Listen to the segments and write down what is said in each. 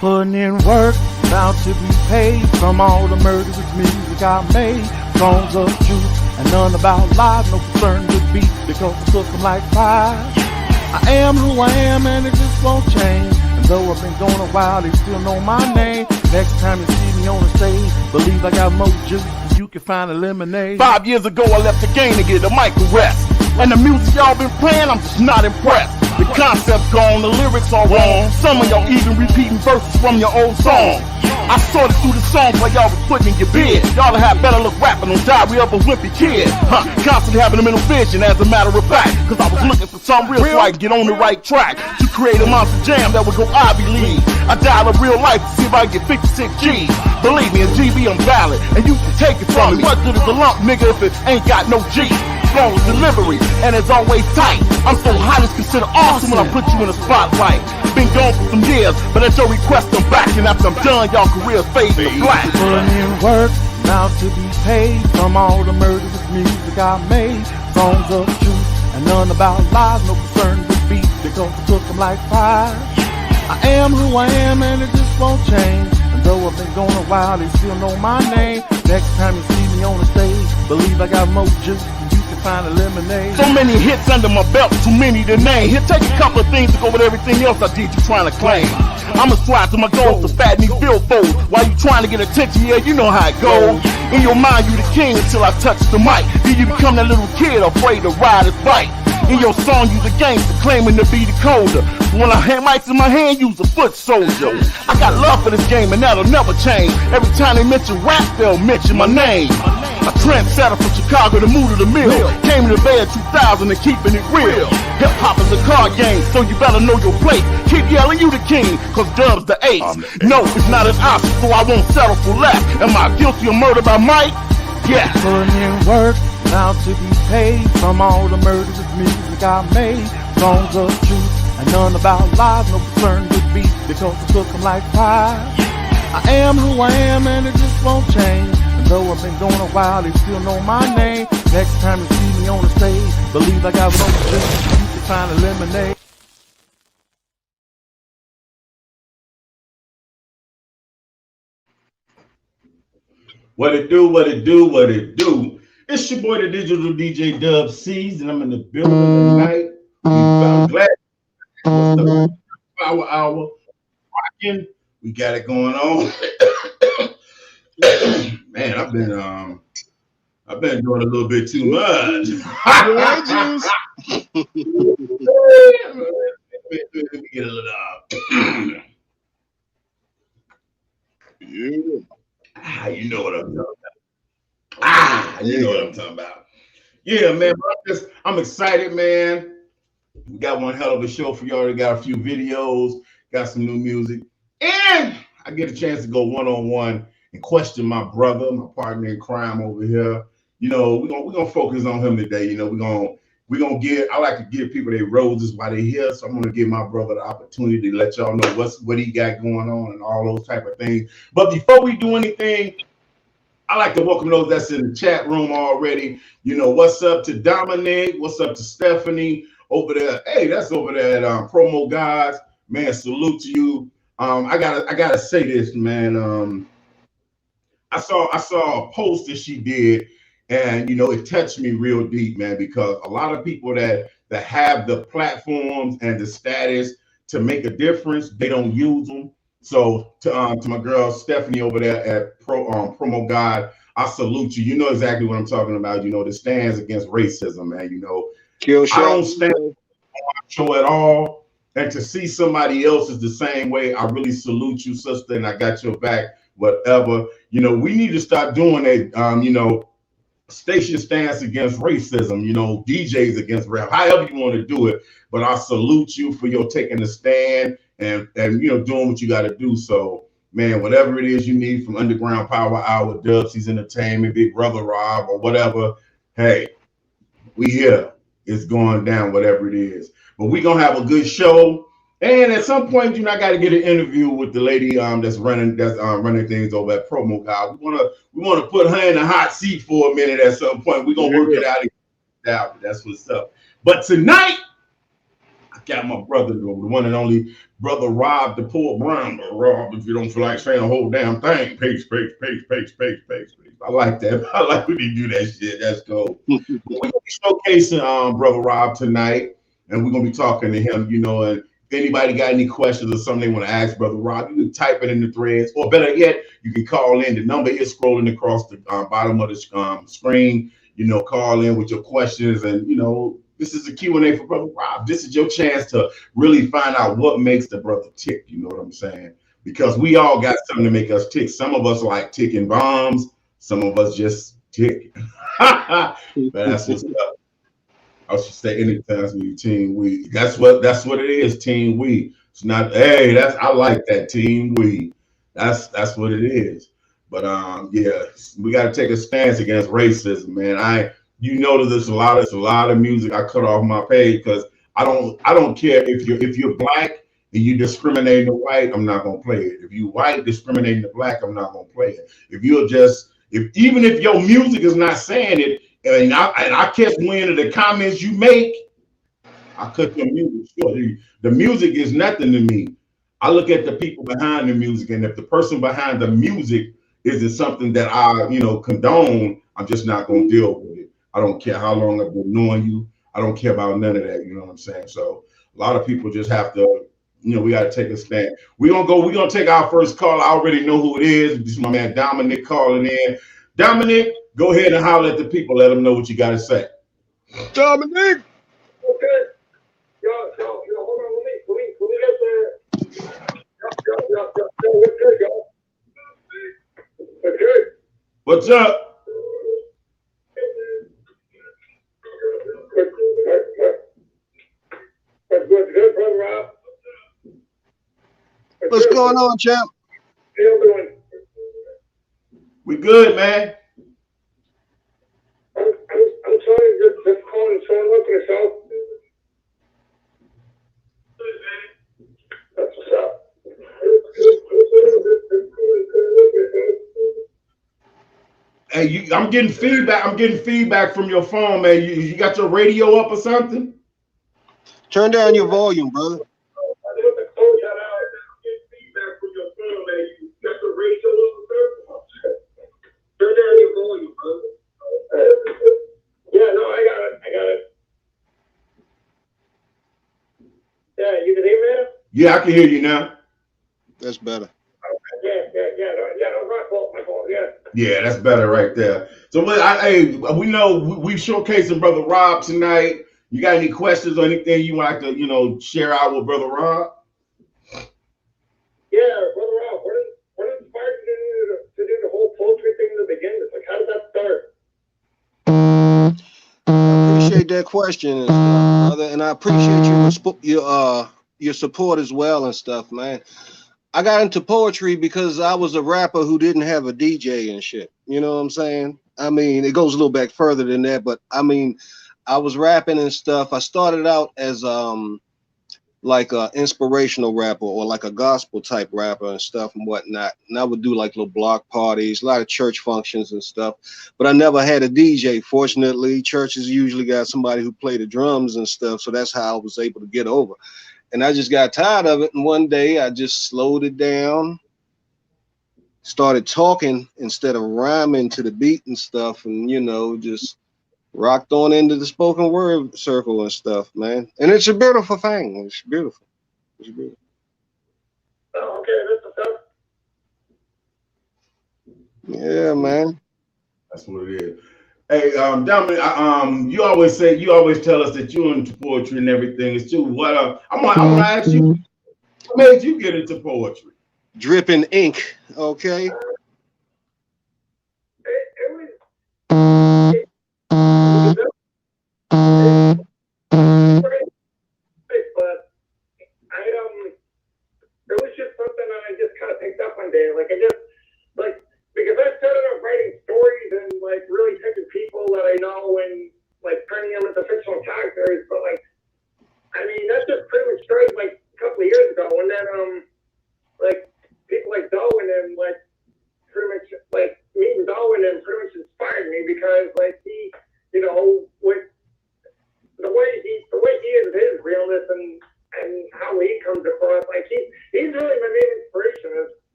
Putting in work, about to be paid from all the murderous music I made. Songs of truth and none about lies, no concern with beat because I took them like fire. I am who I am and it just won't change. And though I've been going a while, they still know my name. Next time you see me on the stage, believe I got more juice than you can find a lemonade. 5 years ago I left the game to get a mic arrest. And the music y'all been playing, I'm just not impressed. The concept's gone, the lyrics are wrong. Some of y'all even repeating verses from your old song. I sorted through the songs while y'all was putting in your bed. Y'all have better look rapping on Diary of a Wimpy Kid. Constantly having a mental vision as a matter of fact. Cause I was looking for something real so I could get on the right track. To create a monster jam that would go Ivy League. I dialed up real life to see if I can get 56 G's. Believe me, in GB I'm valid, and you can take it from me. What good is a lump, nigga, if it ain't got no G? Flawless delivery, and it's always tight. I'm so hot it's considered awesome when I put you in the spotlight. Been gone for some years, but at your request I'm back. And after I'm done, y'all careers fade to black. Putting in work, now to be paid from all the murderous music I made. Songs of truth and none about lies, no concern with beat because I took them like fire. I am who I am and it just won't change. And though I've been going a while, they still know my name. Next time you see me on the stage, believe I got more juice than you can find a lemonade. So many hits under my belt, too many to name. Here, take a couple of things to go with everything else I did you trying to claim. I'ma strive to my goals to fatten these billboards. While you trying to get attention, yeah, you know how it goes. In your mind, you the king until I touch the mic. Then you become that little kid afraid to ride his bike. In your song, you the gangster claiming to be the coder. When I have mics in my hand, use a foot soldier. I got love for this game and that'll never change. Every time they mention rap, they'll mention my name. A trendsetter from Chicago to move to the mill. Came to the Bay in 2000 and keeping it real. Hip hop is a card game, so you better know your place. Keep yelling you the king, cause Dub's the ace. No, it's not an option, so I won't settle for less. Am I guilty of murder by Mike? Yes. Putting in work, now to be paid from all the murderous music I made. Songs of truth and none about lies, no concern with beat because I took them like fire. I am who I am and it just won't change. And though I've been going a while, they still know my name. Next time you see me on the stage, believe I got more juice than you can find a lemonade. What it do, what it do, what it do. It's your boy, the digital DJ Dub C's, and I'm in the building tonight. I'm glad. What's the Powerhour rocking? We got it going on. Man, I've been doing a little bit too much. Let me get a little you know what I'm talking about. You know what I'm talking about. Yeah, man. I'm excited, man. We got one hell of a show for y'all. We got a few videos, got some new music, and I get a chance to go one-on-one and question my brother, my partner in crime over here. You know, we're gonna focus on him today. You know, we're gonna give. I like to give people their roses while they're here, so I'm gonna give my brother the opportunity to let y'all know what he got going on and all those type of things. But before we do anything, I like to welcome those that's in the chat room already. You know, what's up to Dominic? What's up to Stephanie over there? Hey, that's over there at Promo Guys. Man, salute to you. I gotta say this, man. I saw a post that she did, and you know, it touched me real deep, man, because a lot of people that have the platforms and the status to make a difference, they don't use them. So to my girl Stephanie over there at Promo Guide, I salute you. You know exactly what I'm talking about. You know, the stands against racism, man. You know, I don't stand on my show at all. And to see somebody else is the same way, I really salute you, sister, and I got your back, whatever. You know, we need to start doing it, you know, station stance against racism, you know, DJs against rap, however you want to do it. But I salute you for your taking the stand and you know, doing what you got to do. So, man, whatever it is you need from Underground Power Hour, Dubsy's Entertainment, Big Brother Rob, or whatever, hey, we here. It's going down, whatever it is. But we're going to have a good show. And at some point, you know, I got to get an interview with the lady that's running things over at Promo Guy. We want to put her in the hot seat for a minute at some point. We're going to work it out. That's what's up. But tonight, I got my brother, the one and only brother Rob, the poor Brown. Rob, if you don't feel like saying the whole damn thing, peace. I like that. I like when you do that shit. That's cool. We're gonna be showcasing brother Rob tonight, and we're gonna be talking to him. You know, and if anybody got any questions or something they want to ask brother Rob, you can type it in the threads, or better yet, you can call in. The number is scrolling across the bottom of the screen. You know, call in with your questions, and you know, this is a Q&A for brother Rob. This is your chance to really find out what makes the brother tick. You know what I'm saying? Because we all got something to make us tick. Some of us like ticking bombs. Some of us just tick. But that's what's up. I should say anytime we team we. That's what it is. Team we. It's not. Hey, I like that team we. That's what it is. But yeah, we got to take a stance against racism, man. You know that there's a lot of music I cut off my page because I don't care if you're black and you discriminating the white, I'm not gonna play it. If you white discriminating the black, I'm not gonna play it. Even if your music is not saying it, and I catch wind of the comments you make, I cut your music short. The music is nothing to me. I look at the people behind the music, and if the person behind the music isn't something that I, condone, I'm just not gonna deal with it. I don't care how long I've been knowing you. I don't care about none of that. You know what I'm saying? So a lot of people just have to, we got to take a stand. We're gonna take our first call. I already know who it is. This is my man Dominic calling in. Dominic, go ahead and holler at the people. Let them know what you got to say. Dominic. Okay. Yo, hold on. Let me get the. Yo, what's good, yo? What's good? What's up? What's good, brother Rob? What's going on, champ? How you doing? We good, man. I'm sorry, just calling, showing up for yourself. That's what's up. Hey, I'm getting feedback. I'm getting feedback from your phone, man. You got your radio up or something? Turn down your volume, brother. Turn down your volume, brother. Yeah, no, I got it. Yeah, you can hear me now? Yeah, I can hear you now. That's better. Yeah, my fault, yeah. Yeah, that's better right there. So, we know we showcasing Brother Rob tonight. You got any questions or anything you like to, share out with Brother Rob? Yeah, Brother Rob, what inspired you to do the whole poetry thing to begin with? Like, how did that start? I appreciate that question and stuff, brother, and I appreciate your support as well and stuff, man. I got into poetry because I was a rapper who didn't have a DJ and shit. You know what I'm saying? I mean, it goes a little back further than that, but I mean, I was rapping and stuff. I started out as like a inspirational rapper or like a gospel type rapper and stuff and whatnot. And I would do like little block parties, a lot of church functions and stuff. But I never had a DJ. Fortunately, churches usually got somebody who played the drums and stuff. So that's how I was able to get over. And I just got tired of it. And one day I just slowed it down, started talking instead of rhyming to the beat and stuff. And, just rocked on into the spoken word circle and stuff, man. And it's a beautiful thing. It's beautiful. Oh, okay, that's what's up. Yeah, man. That's what it is. Hey, Dominic, you always tell us that you're into poetry and everything. It's true. I'm gonna ask you, what made you get into poetry? Dripping ink, okay. It was just something that I just kind of picked up one day. Because I started off writing stories and really taking people that I know and turning them into fictional characters. But that's just pretty much started a couple of years ago. And then people like Doe and them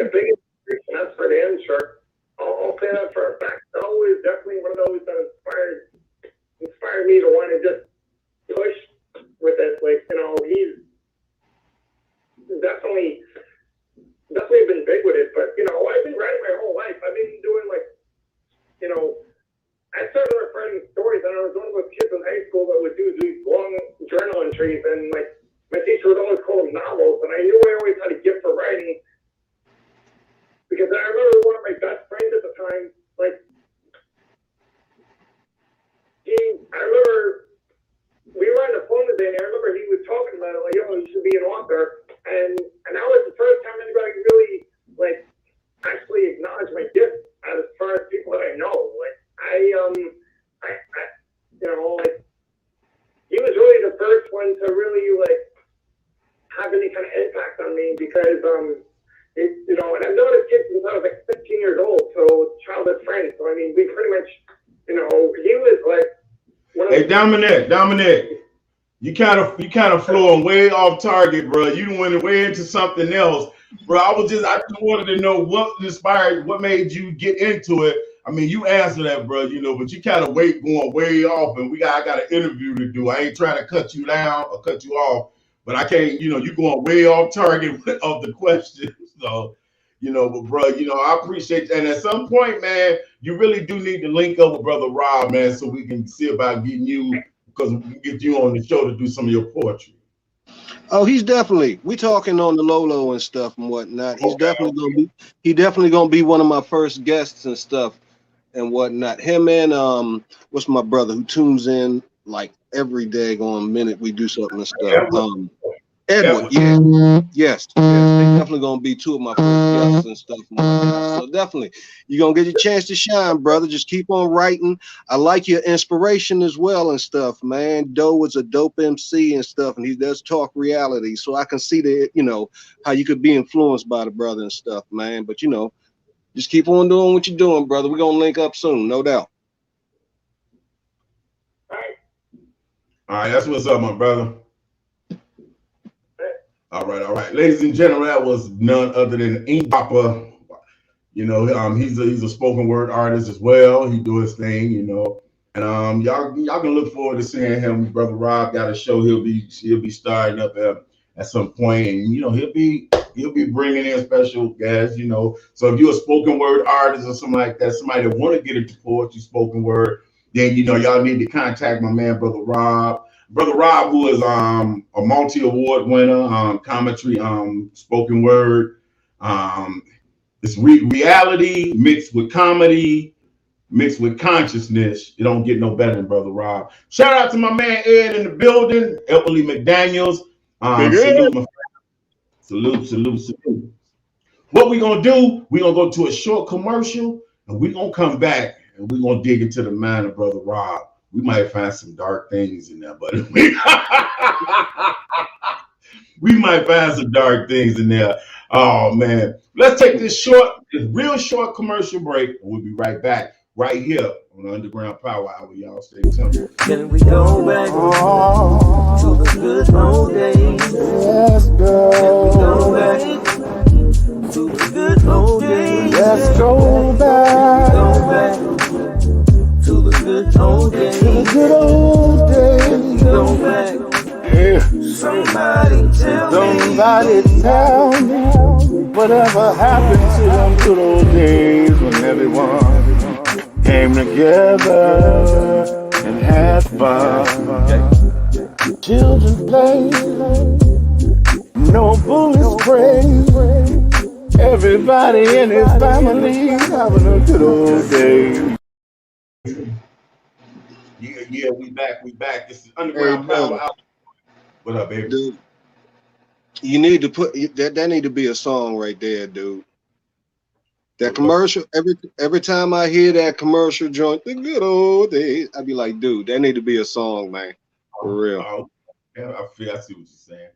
a big inspiration, that's for damn sure. I'll say that for a fact. Doe is definitely one of those that inspired me to want to just push with it. Like, you know, he's definitely been big with it. But, you know, I've been writing my whole life. I've been doing, like, you know, I started writing stories, and I was one of those kids in high school that would do these long journal entries, and, like, my teacher would always call them novels, and I knew I always had a gift for writing, because I remember one of my best friends at the time, like, I remember we were on the phone today, and I remember he was talking about it, like, yo, you should be an author, and that was the first time anybody really, like, actually acknowledged my gift as far as people that I know. Like, you know, like, he was really the first one to really, like, have any kind of impact on me, because, you know, and I've known this kid since I was like 15 years old, so childhood friends. So I mean, we pretty much, you know, he was like one of Hey, Dominic, you kind of flowing way off target, bro. You went way into something else, bro. I just wanted to know what inspired, what made you get into it. I mean, you answered that, bro, you know, but you kind of going way off, and I got an interview to do. I ain't trying to cut you down or cut you off, but I can't, you know, you're going way off target of the question. So, you know, but bro, you know, I appreciate that. And at some point, man, you really do need to link up with Brother Rob, man, so we can see about getting you, because we can get you on the show to do some of your poetry. Oh, he's definitely, we talking on the low and stuff and whatnot. He's definitely gonna be one of my first guests and stuff and whatnot. Him and what's my brother who tunes in like every day on minute we do something and stuff. Edward, yeah. Yes, they definitely gonna be two of my first guests and stuff and whatnot. So definitely, you're gonna get your chance to shine, brother. Just keep on writing. I like your inspiration as well and stuff, man. Doe is a dope MC and stuff, and he does talk reality. So I can see that, you know, how you could be influenced by the brother and stuff, man. But you know, just keep on doing what you're doing, brother. We're gonna link up soon, no doubt. All right, that's what's up, my brother. All right. Ladies and gentlemen, that was none other than Ink Papa. You know, he's a spoken word artist as well. He do his thing, you know. And y'all can look forward to seeing him. Brother Rob got a show he'll be starting up at some point, and you know, he'll be bringing in special guests, you know. So if you're a spoken word artist or something like that, somebody that want to get into poetry, spoken word, then you know y'all need to contact my man, Brother Rob. Brother Rob, who is a multi-award winner, commentary, spoken word. It's reality mixed with comedy, mixed with consciousness. You don't get no better than Brother Rob. Shout out to my man Ed in the building, Emily McDaniels. Salute. What we gonna do? We gonna go to a short commercial, and we gonna come back, and we gonna dig into the mind of Brother Rob. We might find some dark things in there, but we might find some dark things in there. Oh man, let's take this real short commercial break, and we'll be right back right here on the Underground Power Hour. Y'all stay tuned. Can we go back to the good old days? Let's go. Can we go back to the good old days? Let's go back. Go back to the good old days. To the good old days. Go back. Yeah. Somebody tell me Whatever happened to them good old days when everyone came together and had fun. Children played, no bullets sprayed. Everybody in his family having a good old day. Yeah, we back. This is Underground Power Hour. What up, baby? Dude, you need to put that need to be a song right there, dude. That commercial, every time I hear that commercial joint, the good old days, I'd be like, dude, that need to be a song, man. For real. Yeah, I see what you're saying.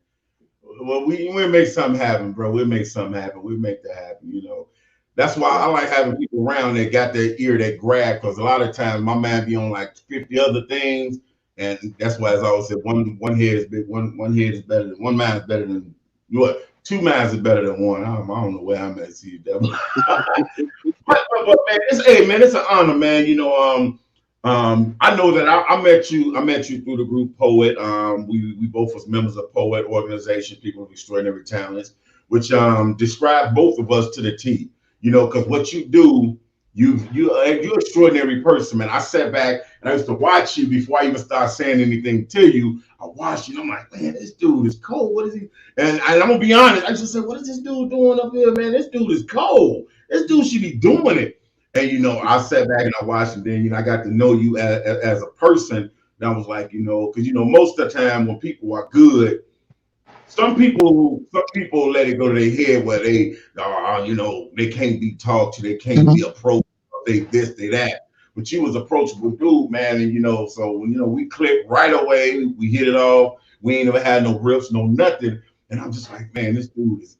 Well, we'll make something happen, bro. We'll make something happen. We'll make that happen, you know. That's why I like having people around that got that ear that grab, because a lot of times my man be on like 50 other things, and that's why, as I always said, one head is big, one head is better than one mind is better than what 2 minds are better than one. I don't know where I'm at. See that. But man, it's an honor, man. I know that I met you. I met you through the group Poet. We both was members of Poet organization, people with extraordinary talents, which describe both of us to the T. Because what you do, you're an extraordinary person, man. I sat back and I used to watch you before I even start saying anything to you. I watched you. And I'm like, man, this dude is cold. What is he? And I'm gonna be honest. I just said, what is this dude doing up here, man? This dude is cold. This dude should be doing it. And I sat back and I watched, and then I got to know you as a person. And I was like, because most of the time when people are good, some people let it go to their head where they they can't be talked to, they can't be approached, they this, they that. But you was approachable dude, man, and so we clicked right away, we hit it off. We ain't never had no riffs, no nothing. And I'm just like, man, this dude is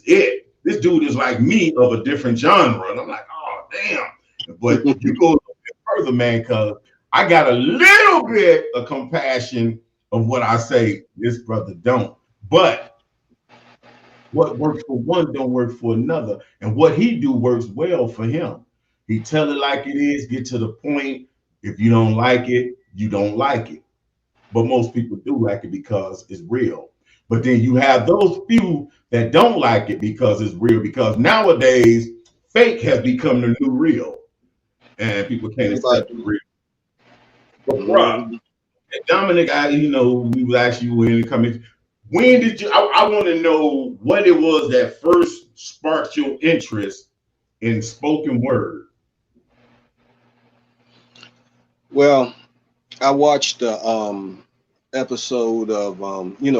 it. This dude is like me of a different genre. And I'm like, oh damn. But you go a little bit further, man, because I got a little bit of compassion of what I say. This brother don't. But what works for one don't work for another. And what he do works well for him. He tell it like it is, get to the point. If you don't like it, you don't like it. But most people do like it because it's real. But then you have those few that don't like it because it's real. Because nowadays, fake has become the new real. And people can't accept the real. But Rob, Dominic, we would ask you when it comes. When did you? I want to know what it was that first sparked your interest in spoken word. Well, I watched the episode of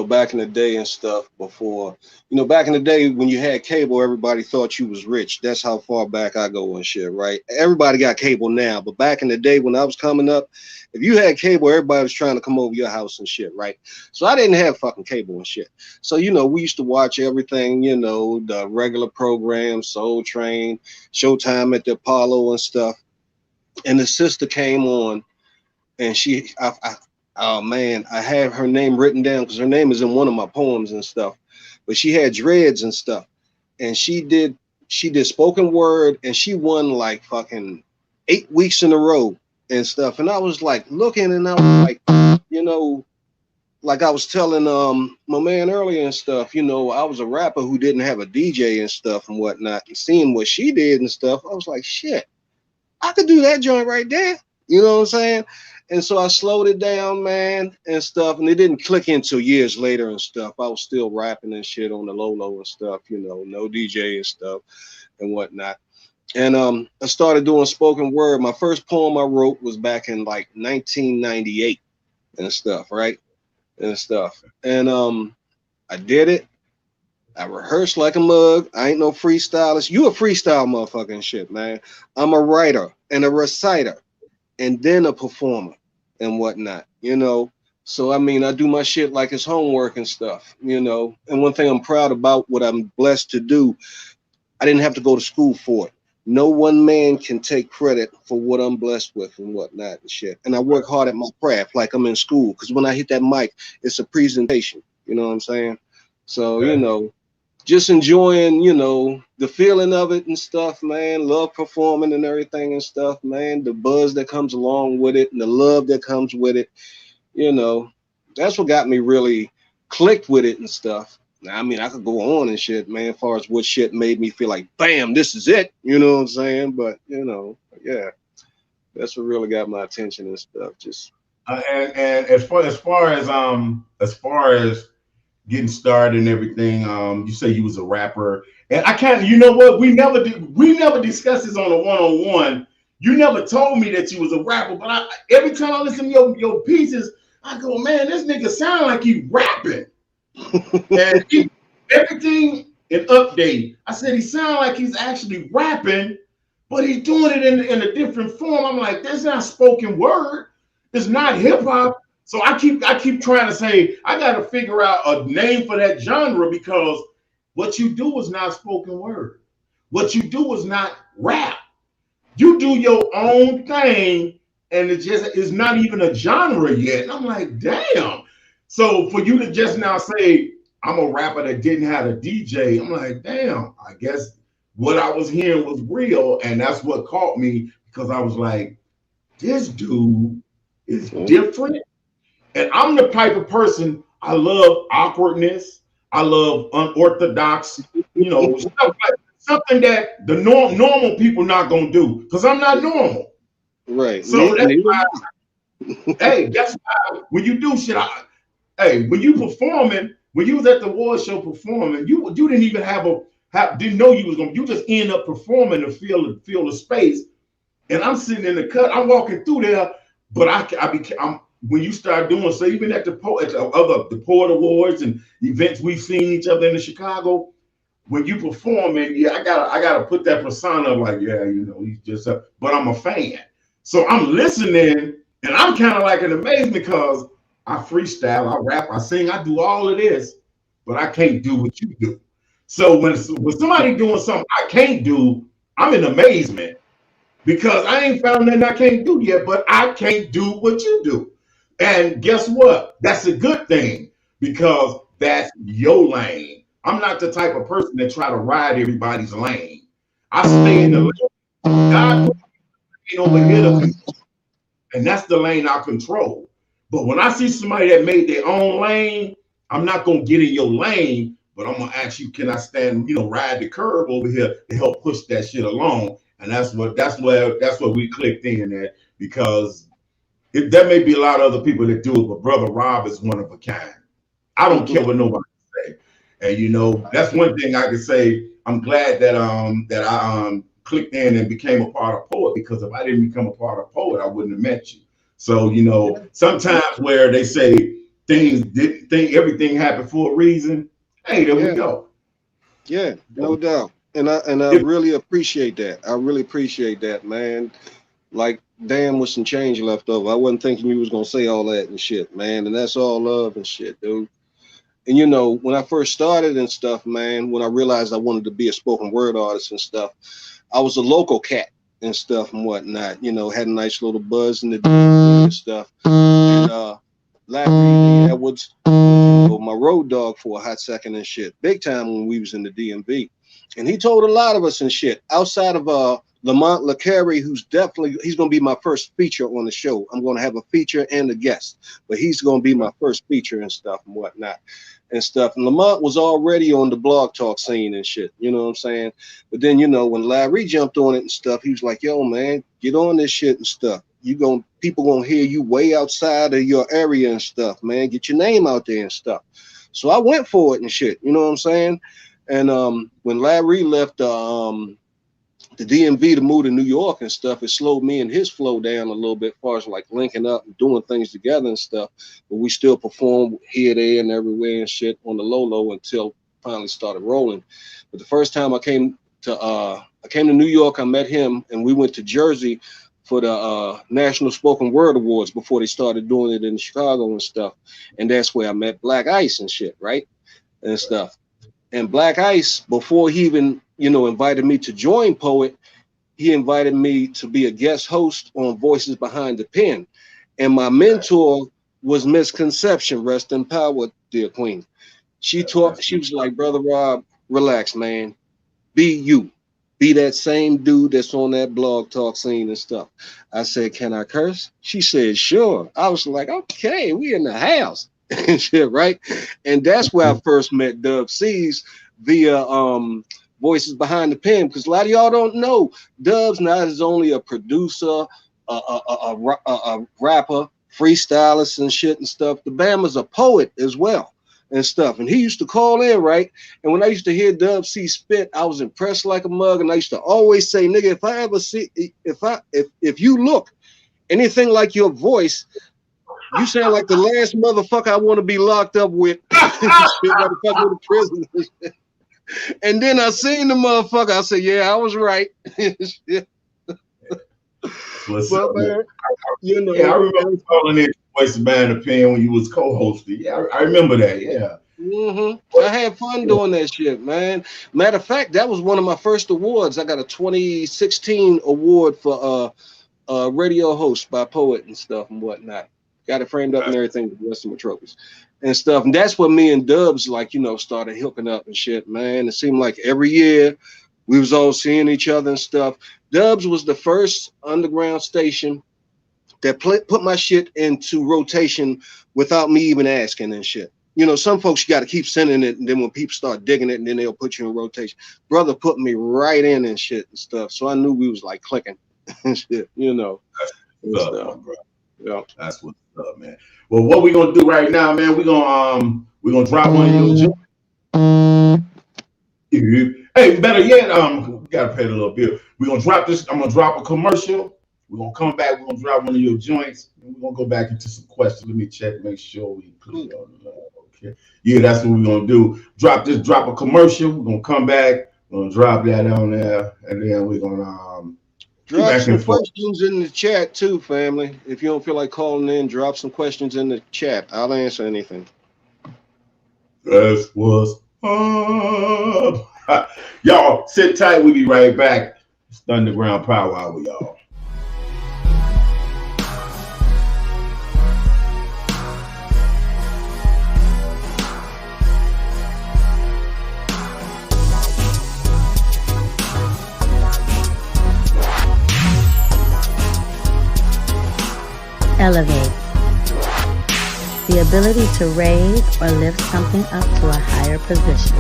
back in the day and stuff before. Back in the day when you had cable, everybody thought you was rich. That's how far back I go and shit, right? Everybody got cable now, but back in the day when I was coming up, if you had cable, everybody was trying to come over your house and shit, right? So I didn't have fucking cable and shit. So we used to watch everything, the regular programs, Soul Train, Showtime at the Apollo and stuff. And the sister came on, and oh man, I have her name written down because her name is in one of my poems and stuff. But she had dreads and stuff, and she did spoken word, and she won like fucking 8 weeks in a row and stuff. And I was like looking, and I was like, like I was telling my man earlier and stuff. I was a rapper who didn't have a DJ and stuff and whatnot. And seeing what she did and stuff, I was like, shit, I could do that joint right there. You know what I'm saying? And so I slowed it down, man, and stuff. And it didn't click until years later and stuff. I was still rapping and shit on the low and stuff, no DJ and stuff and whatnot. And I started doing spoken word. My first poem I wrote was back in like 1998 and stuff, right? And stuff. And I did it. I rehearsed like a mug. I ain't no freestylist. You a freestyle motherfucking shit, man. I'm a writer and a reciter and then a performer and whatnot, So, I do my shit like it's homework and stuff, And one thing I'm proud about, what I'm blessed to do, I didn't have to go to school for it. No one man can take credit for what I'm blessed with and whatnot and shit. And I work hard at my craft like I'm in school, because when I hit that mic, it's a presentation. You know what I'm saying? So, just enjoying, the feeling of it and stuff, man. Love performing and everything and stuff, man. The buzz that comes along with it and the love that comes with it, that's what got me really clicked with it and stuff. Now, I could go on and shit, man, as far as what shit made me feel like, bam, this is it. You know what I'm saying? But, yeah, that's what really got my attention and stuff. Just and as far as getting started and everything, you say you was a rapper, and I can't. You know what? We never discussed this on a one-on-one. You never told me that you was a rapper, but every time I listen to your pieces, I go, man, this nigga sound like he rapping. And everything in update, I said he sound like he's actually rapping, but he's doing it in a different form. I'm like, that's not spoken word. It's not hip hop. So I keep trying to say, I got to figure out a name for that genre, because what you do is not spoken word. What you do is not rap. You do your own thing, and it's not even a genre yet. And I'm like, damn. So for you to just now say, I'm a rapper that didn't have a DJ. I'm like, damn, I guess what I was hearing was real. And that's what caught me because I was like, this dude is different. And I'm the type of person, I love awkwardness. I love unorthodox, something that the normal people not gonna do because I'm not normal. Right. So that's why, hey, that's why when you do shit, when you performing, when you was at the award show performing, you didn't even didn't know you was gonna. You just end up performing to feel the space. And I'm sitting in the cut. I'm walking through there, but I'm when you start doing so, even at the Poet Awards and events we've seen each other in the Chicago. When you performing, yeah, I gotta put that persona of like, yeah, he's just but I'm a fan. So I'm listening and I'm kind of like in amazement because I freestyle, I rap, I sing, I do all of this, but I can't do what you do. So when somebody doing something I can't do, I'm in amazement because I ain't found nothing I can't do yet, but I can't do what you do. And guess what? That's a good thing because that's your lane. I'm not the type of person that try to ride everybody's lane. I stay in the lane. God put me over here, and that's the lane I control. But when I see somebody that made their own lane, I'm not gonna get in your lane, but I'm gonna ask you, can I stand, ride the curb over here to help push that shit along? And that's what we clicked in at because there may be a lot of other people that do it, but Brother Rob is one of a kind. I don't care what nobody say. And that's one thing I can say. I'm glad that I clicked in and became a part of Poet because if I didn't become a part of Poet, I wouldn't have met you. So sometimes where they say everything happened for a reason. Hey, there we go. Yeah, no doubt. And I really appreciate that. I really appreciate that, man. Like, damn, with some change left over. I wasn't thinking you was gonna say all that and shit, man. And that's all love and shit, dude. And when I first started and stuff, man, when I realized I wanted to be a spoken word artist and stuff, I was a local cat and stuff and whatnot. Had a nice little buzz in the DMV and stuff. And Larry Edwards, my road dog for a hot second and shit, big time when we was in the DMV. And he told a lot of us and shit outside of Lamont LeCarry, he's going to be my first feature on the show. I'm going to have a feature and a guest, but he's going to be my first feature and stuff and whatnot and stuff. And Lamont was already on the blog talk scene and shit, you know what I'm saying? But then, when Larry jumped on it and stuff, he was like, yo, man, get on this shit and stuff. People going to hear you way outside of your area and stuff, man. Get your name out there and stuff. So I went for it and shit, you know what I'm saying? And when Larry left the DMV to move to New York and stuff, it slowed me and his flow down a little bit as far as like linking up and doing things together and stuff. But we still perform here, there, and everywhere and shit on the low until finally started rolling. But the first time I came to New York, I met him and we went to Jersey for the National Spoken Word Awards before they started doing it in Chicago and stuff. And that's where I met Black Ice and shit, right? And stuff. And Black Ice, before he even, invited me to join Poet, he invited me to be a guest host on Voices Behind the Pen. And my mentor was Miss Conception, rest in power, dear queen. She was like, Brother Rob, relax, man. Be you. Be that same dude that's on that blog talk scene and stuff. I said, can I curse? She said, sure. I was like, okay, we in the house. And shit, right? And that's where I first met Dub C's via Voices Behind the Pen, because a lot of y'all don't know Dub's not as only a producer, a rapper, freestylist and shit and stuff. The Bama's a poet as well and stuff. And he used to call in, right? And when I used to hear Dub C spit, I was impressed like a mug. And I used to always say, nigga, if I ever see, if you look anything like your voice, you sound like the last motherfucker I want to be locked up with. And then I seen the motherfucker. I said, yeah, I was right. But, man, I remember calling in Voice Behind the Pen when you was co-hosting. Yeah, I remember that. Yeah. Mm-hmm. I had fun doing that shit, man. Matter of fact, that was one of my first awards. I got a 2016 award for radio host by Poet and stuff and whatnot. Got it framed up and everything with the rest of my trophies and stuff. And that's what me and Dubs, like, you know, started hooking up and shit, man. It seemed like every year we was all seeing each other and stuff. Dubs was the first underground station that put my shit into rotation without me even asking and shit. You know, some folks you got to keep sending it, and then when people start digging it, and then they'll put you in rotation. Brother put me right in and shit and stuff, so I knew we was like clicking and shit. You know, that's what's up, bro. Yeah, that's what's up, man. Well, what we gonna do right now, man? We're gonna drop one of your. Hey, better yet, we gotta pay a little bill. We're gonna drop this. I'm gonna drop a commercial. We're gonna come back. We're gonna drop one of your joints. And we're gonna go back into some questions. Let me check, make sure we clear on the line. Okay. Yeah, that's what we're gonna do. Drop a commercial. We're gonna come back. We're gonna drop that on there, and then we're gonna drop some questions in the chat too, family. If you don't feel like calling in, drop some questions in the chat. I'll answer anything. That's what's up. Y'all sit tight. We'll be right back. It's Underground Powerhour, y'all. Elevate. The ability to raise or lift something up to a higher position.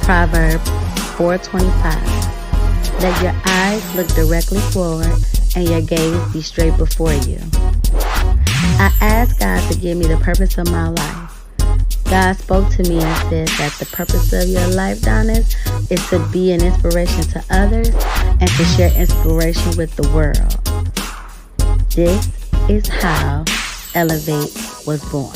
Proverbs 4:25. Let your eyes look directly forward and your gaze be straight before you. I asked God to give me the purpose of my life. God spoke to me and said that the purpose of your life, Donis, is to be an inspiration to others and to share inspiration with the world. This is how Elevate was born.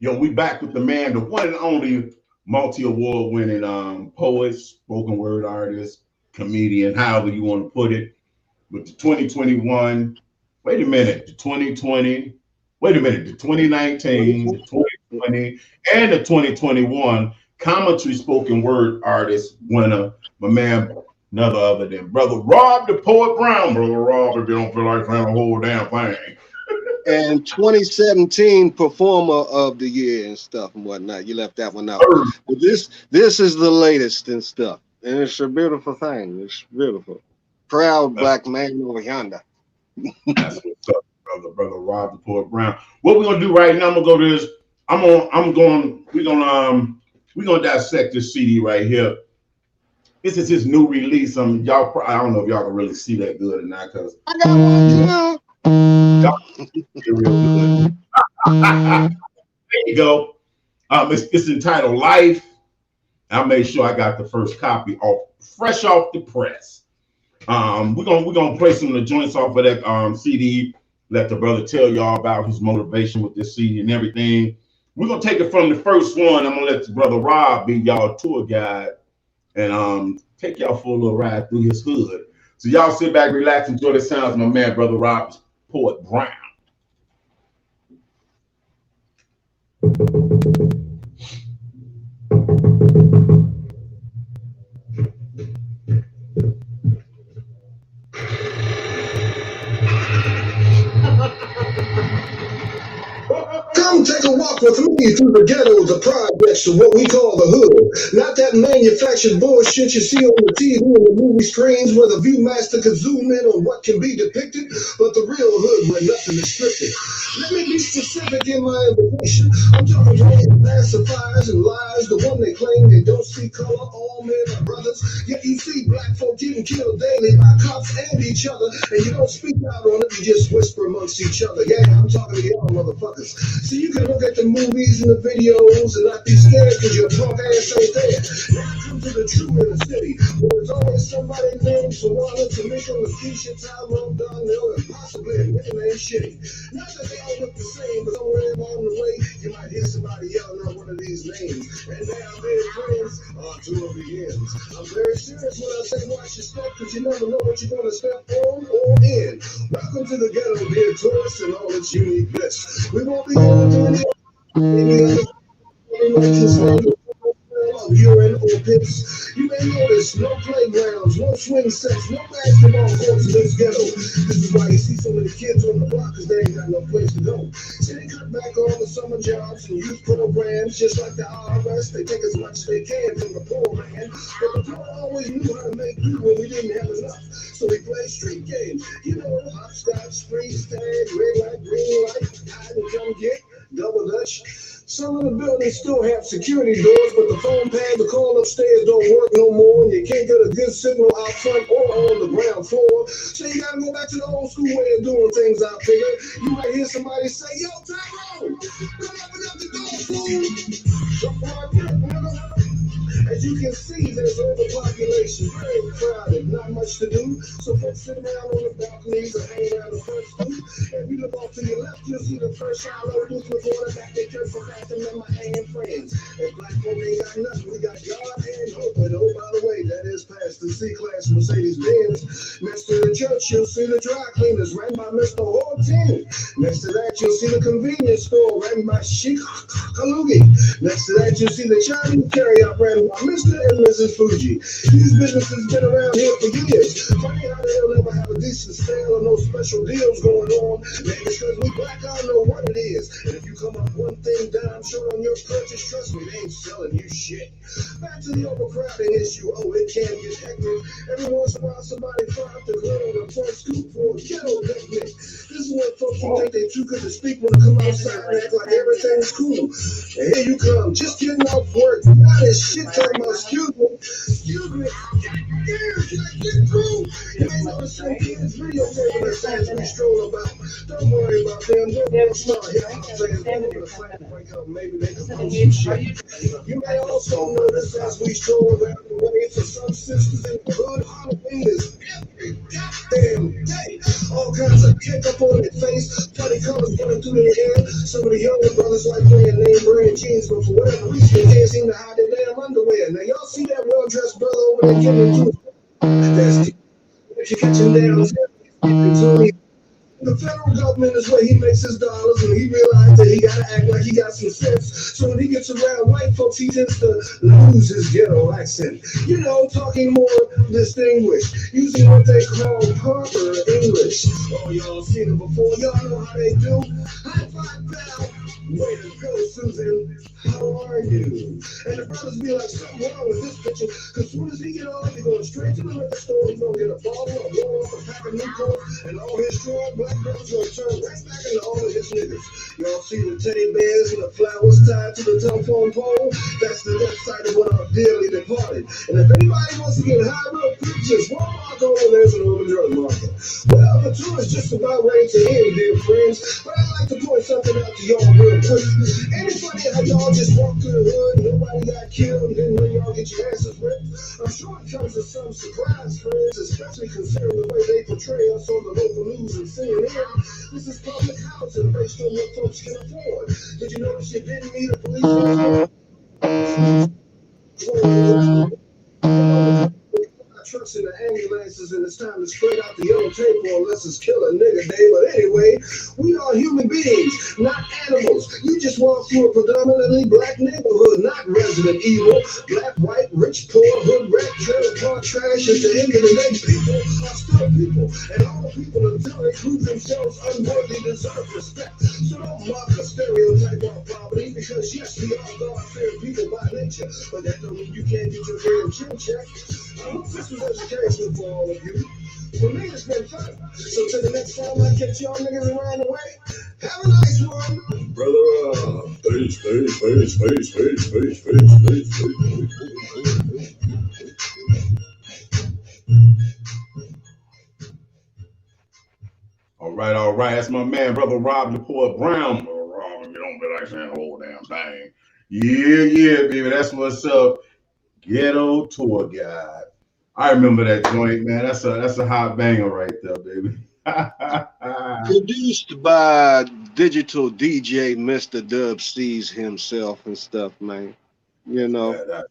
Yo, we back with the man, the one and only multi-award winning poet, spoken word artist, comedian, however you want to put it. With the 2021, the 2020, the 2019, the 2020, and the 2021 commentary spoken word artist winner, my man, none other than Brother Rob the Poet Brown. Brother Rob, if you don't feel like saying a whole damn thing. And 2017 performer of the year and stuff and whatnot. You left that one out. But this is the latest and stuff. And it's a beautiful thing. It's beautiful. Proud black man over yonder. That's what's up, brother Rob the Poet Brown. What we're gonna do right now, I'm gonna go to this. We're gonna dissect this CD right here. This is his new release. I don't know if y'all can really see that good or not, because I got one too. Real good. There you go. It's entitled Life. I made sure I got the first copy fresh off the press. We're gonna play some of the joints off of that CD. Let the brother tell y'all about his motivation with this CD and everything. We're gonna take it from the first one. I'm gonna let the brother Rob be y'all tour guide and take y'all for a little ride through his hood. So y'all sit back, relax, enjoy the sounds of my man, Brother Rob Poet Brown. Come take a walk with me through the ghettos, the projects of what we call the hood. Not that manufactured bullshit you see on the TV and the movie screens where the viewmaster can zoom in on what can be depicted, but the real hood where nothing is scripted. Let me be specific in my invitation. I'm talking about pacifiers and lies, the one they claim they don't see color. All men are brothers, yet you see black folk getting killed daily by cops and each other, and you don't speak out on it, you just whisper amongst each other. Yeah, I'm talking to y'all motherfuckers. So you can look at the movies and the videos and not be scared because your punk ass ain't there. Now come to the true inner city, where there's always somebody named Sawana, Tamika, Lakeisha, Tyrone, Donnell, and possibly a name ain't shitty. Not that they all look the same, but somewhere along the way, you might hear somebody yelling out one of these names. And they are very friends to the ends. I'm very serious when I say watch your step, because you never know what you're going to step on or in. Welcome to the ghetto, dear tourists, and all its unique bliss. We won't be going through any like to say of urine or piss. You may notice no playgrounds, no swing sets, no basketball courts in this ghetto. This is why you see so many kids on the block because they ain't got no place to go. So they cut back all the summer jobs and youth programs, just like the IRS. They take as much as they can from the poor man. But the poor always knew how to make do when we didn't have enough. So we play street games. You know, hopscotch, freeze tag, red light, green light, hide and come get, double dutch. Some of the buildings still have security doors, but the phone pad, the call upstairs don't work no more, and you can't get a good signal out front or on the ground floor. So you gotta go back to the old school way of doing things, I figure. You might hear somebody say, yo, Tyrone, come open up the door, fool. As you can see, there's overpopulation, very crowded, not much to do. So folks sit around on the balconies or hang around the front stoop. If you look off to your left, you'll see the first shallow booth with water back they turn for faster than my hanging friends. If black folk ain't got nothing, we got God and hope. And oh, by the way, that is past the C-Class Mercedes-Benz. Next to the church, you'll see the dry cleaners ran by Mr. Horton. Next to that, you'll see the convenience store ran by Sheikh Kalugi. Next to that, you'll see the Chinese carry-out ran by Mr. and Mrs. Fuji. These businesses been around here for years. Funny how they'll never have a decent sale or no special deals going on. Maybe because we black, I know what it is. And if you come up one thing down short on your purchase, trust me, they ain't selling you shit. Back to the overcrowding issue. Oh, it can get hectic. Every once in a while, somebody fry up the grill on the front scoop for a ghetto picnic. This is what folks who think they too good to speak when they come outside and act like everything's cool. And here you come, just getting off work. Why this shit talking about, excuse me, can I get through? You may notice some kids videotaping us as we stroll about. Don't worry about them. Don't start hip-hop players over the flag break up. Maybe they can post some shit. You may also notice as we stroll around the way for some sisters in the hood, Halloween is every goddamn day. All kinds of cake up on their face, funny colors running through their hair. Some of the younger brothers like wearing name brand jeans, but for whatever reason, they can't seem to hide their damn underwear. Now, y'all see that well-dressed brother over there getting into it? That's if you catch him down, the federal government is where he makes his dollars, and he realized that he gotta act like he got some sense. So when he gets around white folks, he tends to lose his ghetto accent. You know, talking more distinguished, using what they call proper English. Oh, y'all seen it before. Y'all know how they do. High five, pal. Way to go, Susan. How are you? And the brothers be like, something wrong with this picture. Because soon as he get off, he's going straight to the liquor store. He's going to get a bottle, a roll, a pack of Newport, and all his strong black brothers going to turn right back into all of his niggas. Y'all see the teddy bears and the flowers tied to the telephone pole? That's the left side of one of our dearly departed. And if anybody wants to get high real quick, just walk over and there's an open drug market. Well, the tour is just about ready to end, dear friends. But I'd like to point something out to y'all real quick. Ain't it funny how y'all just walk through the hood, nobody got killed, and then when y'all get your asses ripped? I'm sure it comes as some surprise, friends, especially considering the way they portray us on the local news and CNN. This is public housing based on what folks can afford. Did you notice you didn't need a police officer? Trucks and the ambulances, and it's time to spread out the yellow tape unless it's kill a nigga day. But anyway, we are human beings, not animals. You just walk through a predominantly black neighborhood, not resident evil. Black, white, rich, poor, hood, rat, trailer park, trash. At the end of the day, people are still people, and all people until they prove themselves unworthy deserve respect. So don't mark a stereotype on poverty, because yes, we are God-fearing people by nature, but that don't mean you can't get your damn chin checked. I hope this was education for all of you. For me, it's been fun. So till the next time I catch y'all niggas around the way, have a nice one. Brother, All right. That's my man, Brother Rob the Poet Brown. Brother Rob, you don't be like saying the whole damn thing. Yeah, baby. That's what's up. Ghetto Tour Guide. I remember that joint, man. That's a hot banger right there, baby. Produced by digital DJ Mr. Dub C's himself and stuff, man. You know.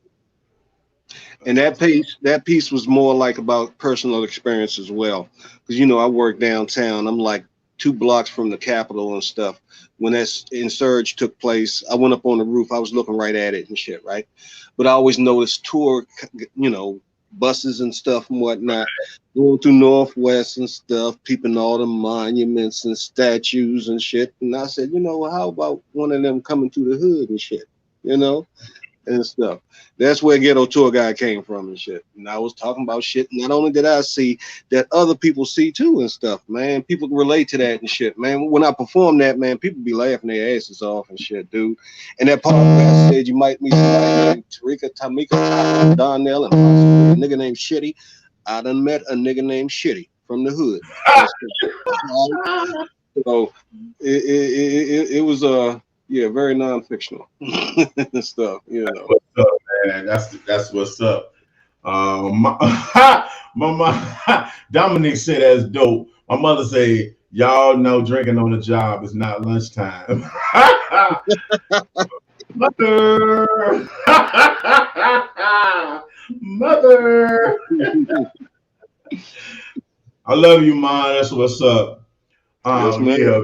And that piece was more like about personal experience as well. Because, you know, I work downtown. I'm like 2 blocks from the Capitol and stuff. When that insurge took place, I went up on the roof. I was looking right at it and shit, right? But I always noticed tour, buses and stuff and whatnot, going through Northwest and stuff, peeping all the monuments and statues and shit. And I said, how about one of them coming through the hood and shit, and stuff. That's where Ghetto Tour Guide came from and shit. And I was talking about shit. Not only did I see that other people see too and stuff, man. People relate to that and shit, man. When I perform that, man, people be laughing their asses off and shit, dude. And that part where I said you might meet somebody named Tarika, Tamika, Taco, Donnell, and a nigga named Shitty. I done met a nigga named Shitty from the hood. So it was very non-fictional and stuff, What's up, man? That's what's up. My Dominic said that's dope. My mother say, y'all know drinking on the job is not lunchtime. Mother. Mother. I love you, Mom. That's what's up. Yeah.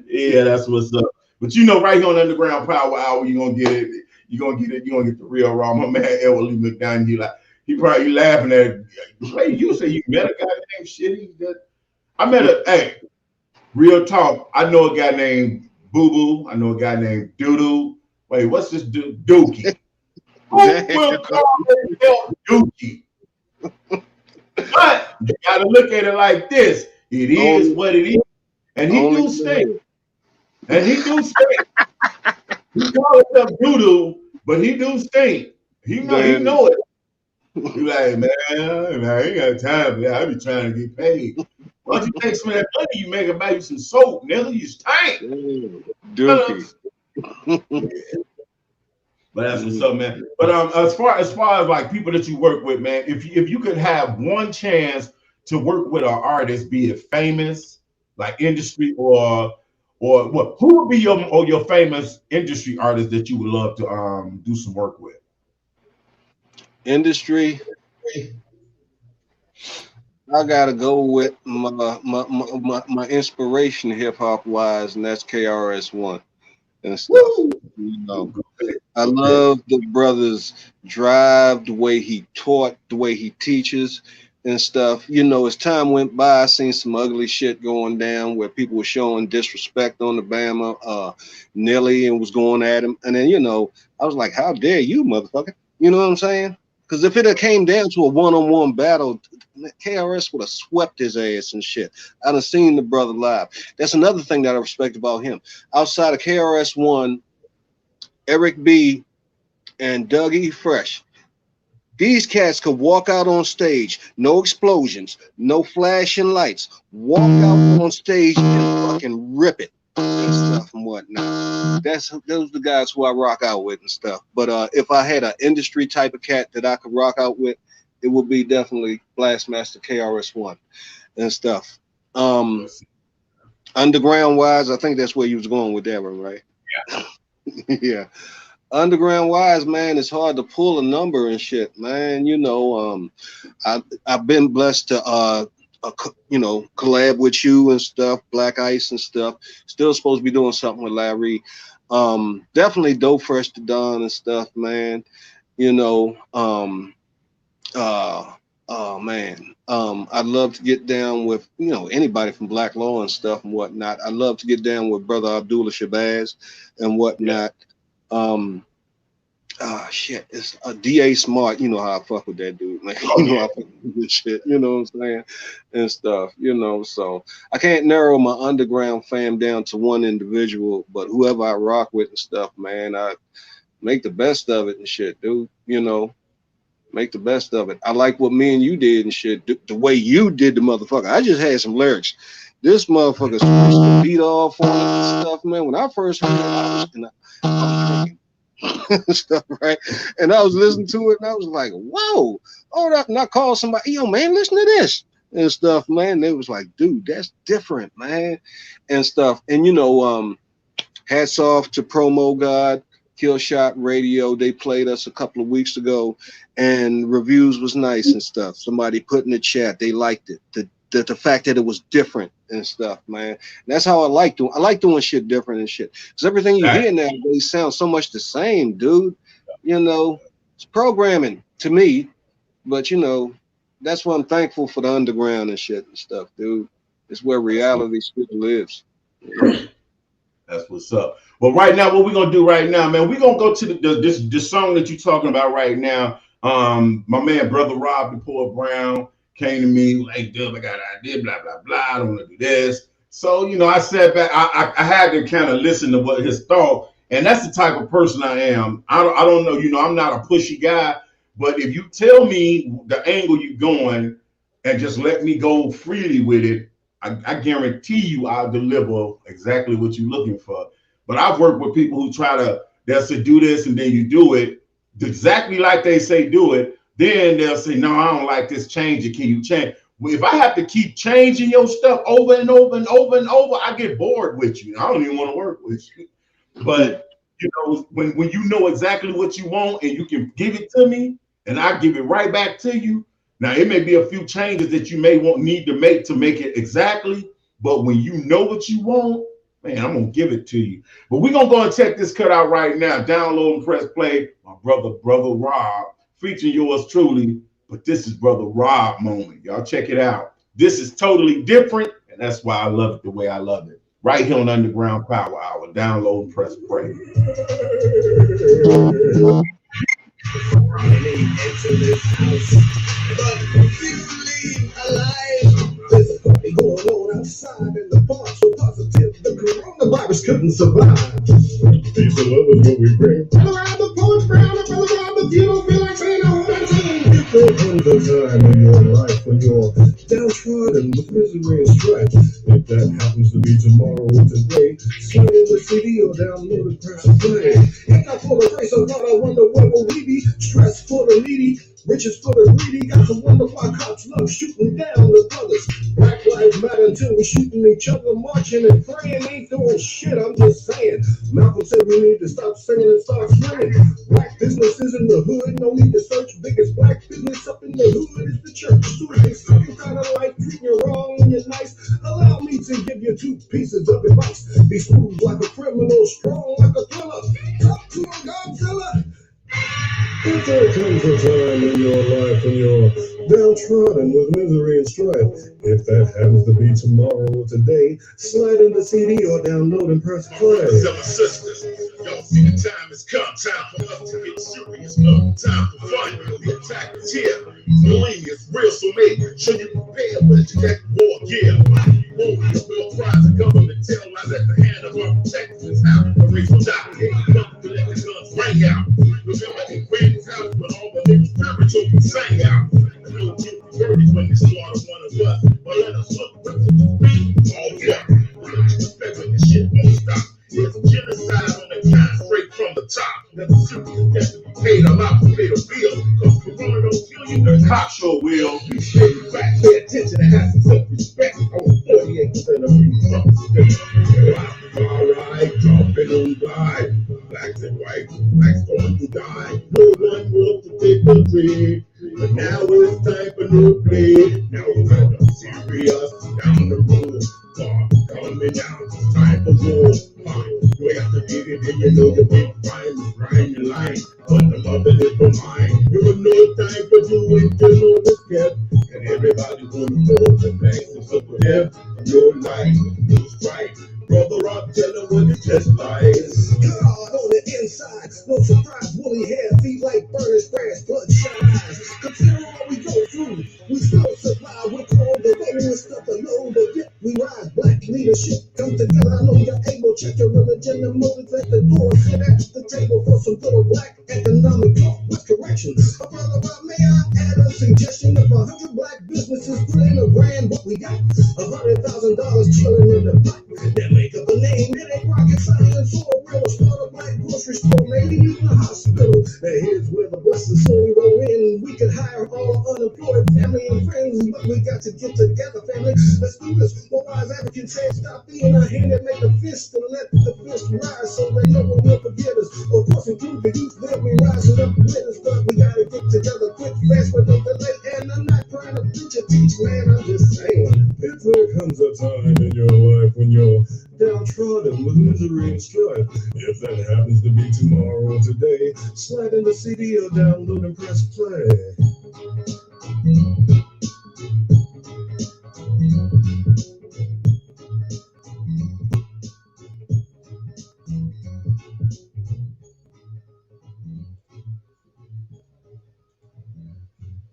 Yeah, that's what's up. But right here on Underground Power Hour, you're gonna get it. You're gonna get the real raw. My man Elwood McDonough, he probably laughing at hey, you say you met a guy named Shitty. I met real talk. I know a guy named Boo Boo. I know a guy named Doodoo. Wait, what's this Dookie? Who will call himself Dookie? But you gotta look at it like this. It is what it is. And he do stink. And he do stink. He call himself doo-doo, but he do stink. He know it. He like, man, I ain't got time for that. I be trying to get paid. Why don't you take some of that money you make and buy you some soap, nigga? You stink. Dookie. But that's what's up, man. But as far as like people that you work with, man, if you could have one chance to work with an artist, be it famous, like industry or what, who would be your famous industry artist that you would love to do some work with? Industry, I gotta go with my inspiration hip hop wise, and that's KRS-One and stuff. I love the brother's drive, the way he taught, the way he teaches and stuff. As time went by, I seen some ugly shit going down where people were showing disrespect on the Bama, Nelly, and was going at him. And then, I was like, how dare you, motherfucker? You know what I'm saying? Because if it had came down to a one-on-one battle, KRS would have swept his ass and shit. I done seen the brother live. That's another thing that I respect about him. Outside of KRS-One, Eric B, and Dougie Fresh, these cats could walk out on stage, no explosions, no flashing lights, walk out on stage and fucking rip it and stuff and whatnot. Those are the guys who I rock out with and stuff. But if I had an industry type of cat that I could rock out with, it would be definitely Blastmaster KRS-One and stuff. Underground wise, I think that's where you was going with that one, right? Yeah. Yeah. Underground wise, man, it's hard to pull a number and shit, man. I've been blessed to collab with you and stuff, Black Ice and stuff. Still supposed to be doing something with Larry. Definitely Dope Fresh to Dawn and stuff, man. Oh man, I'd love to get down with anybody from Black Law and stuff and whatnot. I'd love to get down with Brother Abdullah Shabazz and whatnot. Shit, it's a DA Smart. You know how I fuck with that dude, man. I fuck with this shit. You know what I'm saying and stuff. So I can't narrow my underground fam down to one individual, but whoever I rock with and stuff, man, I make the best of it and shit, dude. Make the best of it. I like what me and you did and shit. The way you did the motherfucker. I just had some lyrics. This motherfucker switched the beat off on it and stuff, man. When I first heard it, I was drinking stuff, right? And I was listening to it and I was like, whoa. And I called somebody, yo, man, listen to this and stuff, man. They was like, dude, that's different, man, and stuff. And hats off to Promo God Killshot Radio. They played us a couple of weeks ago, and reviews was nice and stuff. Somebody put in the chat they liked it. The fact that it was different and stuff, man. And that's how I like doing. I like doing shit different and shit. Because everything you hear nowadays sounds so much the same, dude. You know, it's programming to me, but you know, that's why I'm thankful for the underground and shit and stuff, dude. It's where reality still lives. That's what's up. Well, right now, what we're gonna do right now, man, we're gonna go to this song that you're talking about right now. My man, Brother Rob, the Poet Brown, came to me like, "Dub, I got an idea, blah blah blah. I don't want to do this." So you know, I sat back. I had to kind of listen to what his thought, and that's the type of person I am. I don't know. You know, I'm not a pushy guy, but if you tell me the angle you're going and just let me go freely with it, I guarantee you I'll deliver exactly what you're looking for. But I've worked with people who they'll say do this and then you do it exactly like they say do it. Then they'll say, no, I don't like this, change it. Can you change? Well, if I have to keep changing your stuff over and over and over and over, I get bored with you. I don't even want to work with you. But you know, when you know exactly what you want and you can give it to me and I give it right back to you. Now, it may be a few changes that you may need to make it exactly, but when you know what you want, man, I'm going to give it to you. But we're going to go and check this cut out right now. Download and press play. My brother Rob, featuring yours truly. But this is Brother Rob moment. Y'all check it out. This is totally different, and that's why I love it the way I love it. Right here on Underground Power Hour. Download and press play. Into this house, but physically alive. There's a party going on outside in the bar, so positive the coronavirus couldn't survive. Peace and love is what we bring. Brother Rob the Poet Brown, and Brother Rob, if you don't feel like saying a whole lot of time. Different comes a time in your life when you're downtrodden with misery and strife. If that happens to be tomorrow or today, slide in the CD or download and press play. Ain't not for the race of God, I wonder where will we be? Stress for the needy, riches for the greedy. Got to wonder why cops love shooting down the brothers. Black lives matter until we're shooting each other, marching and praying, ain't doing shit. I'm just saying. Malcolm said we need to stop singing and start swinging. Black businesses in the hood, no need to search. Biggest black business up in the hood is the church. So if they sick and kind of like treating you wrong when you're nice, allow me to give you 2 pieces of advice. Be smooth like a criminal, strong like a thriller. Talk to a Godzilla. If there comes a time in your life when you're downtrodden with misery and strife, if that happens to be tomorrow or today, slide in the CD or download and press play. Brothers and sisters, y'all see the time has come. Time for us to get serious. Time for fun. The attack is here. Believe me, it's real, so make sure you prepare with your next war gear. Movies, bill cries, and government tell lies at the hand of our protectors. How the race will die. Come collect the guns, bring out. Remember in Granny's house when all the niggas spiritual can sing out. The little birdies when they slaughter one of us. But let us look all yeah. Respect when the shit won't stop. It's genocide on the kind straight from the top. Never simply got to be paid. I'm out to pay the bill. Cause Corona don't kill you, the cop sure will. You shake back, pay attention and have some self-respect. I was 48% of you from alright, dropping on by. Blacks and whites, blacks going to die. No one wants to take the trade. But now it's time for new play. Now it's kind of serious down the road. Coming down, it's time for war. You have to get it and you know you're being fine your line. But the mother is for mine. You have no time for doing general respect. And everybody gonna know the thanks and so for them. Your life is right. Brother Rob, tell them what it just like. God on the inside, no surprise, woolly hair, feet like burnished brass, bloodshot eyes. Consider all we go through. We still survive with all the rolling stuff alone, but yet we rise. Black leadership come together. I know you're able. Check your religion and motives at the door. Sit at the table for some good old black economic talk with correction. Brother Rob, may I add a suggestion? If 100 black businesses put in a brand, what we got? $100,000 chilling in the pot. Make up a name, it ain't rocket science or real. Start a black grocery store, maybe even a hospital. Now here's where the blessings slowly roll in. We could hire all unemployed family and friends but we got to get together, family. Let's do this. Well, wise African said, stop being a hand and make a fist and let the fist rise so that no one will forget us. Of course, include the youth, they'll be rising up with us, but we gotta get together quick, fast, but don't delay. And I'm not trying to preach or teach, man, I'm just saying. If there comes a time in your life when you're downtrodden with misery and strife, if that happens to be tomorrow or today, slide in the CD or download and press play.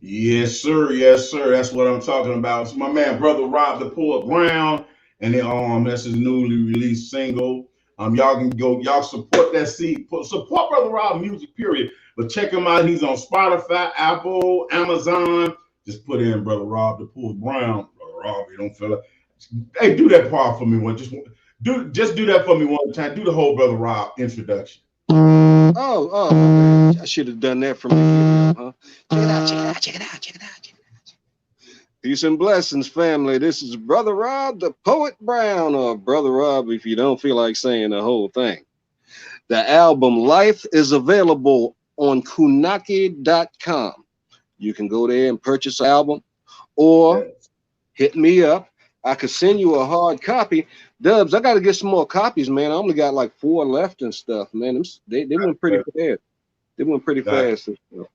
Yes, sir. Yes, sir. That's what I'm talking about. So my man, brother Rob the Poet Brown, and then that's his newly released single. Y'all can go, y'all support that support Brother Rob music, period. But check him out. He's on Spotify, Apple, Amazon. Just put in Brother Rob the Poet Brown. Brother Rob, you don't feel it. Hey, do that part for me one. Just do that for me one time. Do the whole Brother Rob introduction. Okay. I should have done that from the video, huh? Check it out. Peace and blessings, family. This is Brother Rob, the Poet Brown, or Brother Rob if you don't feel like saying the whole thing. The album Life is available on kunaki.com. You can go there and purchase the album or hit me up. I could send you a hard copy. Dubs, I got to get some more copies, man. I only got like 4 left and stuff, man. They went pretty fast. They went pretty fast and stuff.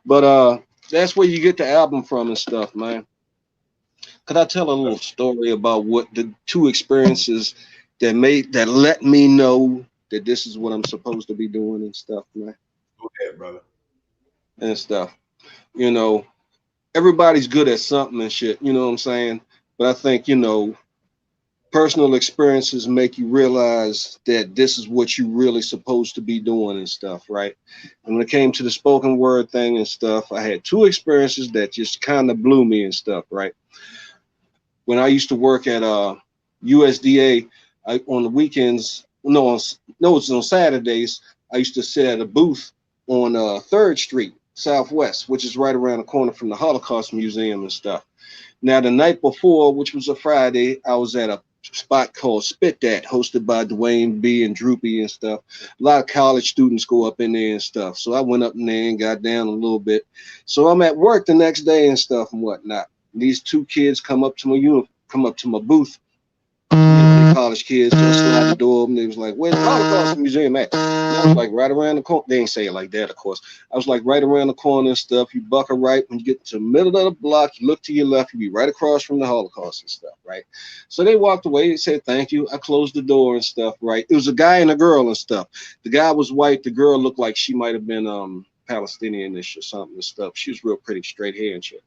But that's where you get the album from and stuff, man. Could I tell a little story about what the 2 experiences that let me know that this is what I'm supposed to be doing and stuff, man? Go ahead, brother. And stuff. You know, everybody's good at something and shit, you know what I'm saying? But I think, personal experiences make you realize that this is what you really supposed to be doing and stuff, right? And when it came to the spoken word thing and stuff, I had 2 experiences that just kind of blew me and stuff, right? When I used to work at USDA, on the weekends, it's on Saturdays, I used to sit at a booth on 3rd Street Southwest, which is right around the corner from the Holocaust Museum and stuff. Now, the night before, which was a Friday, I was at a spot called Spit That, hosted by Dwayne B. and Droopy and stuff. A lot of college students go up in there and stuff. So I went up in there and got down a little bit. So I'm at work the next day and stuff and whatnot. These 2 kids come up to my booth. College kids just slide the door open. They was like, "Where's the Holocaust Museum at?" And I was like, "Right around the corner." They ain't say it like that, of course. I was like, "Right around the corner and stuff. You buckle right when you get to the middle of the block. You look to your left. You be right across from the Holocaust and stuff, right?" So they walked away. They said, "Thank you." I closed the door and stuff, right? It was a guy and a girl and stuff. The guy was white. The girl looked like she might have been Palestinian-ish or something and stuff. She was real pretty, straight hair and shit.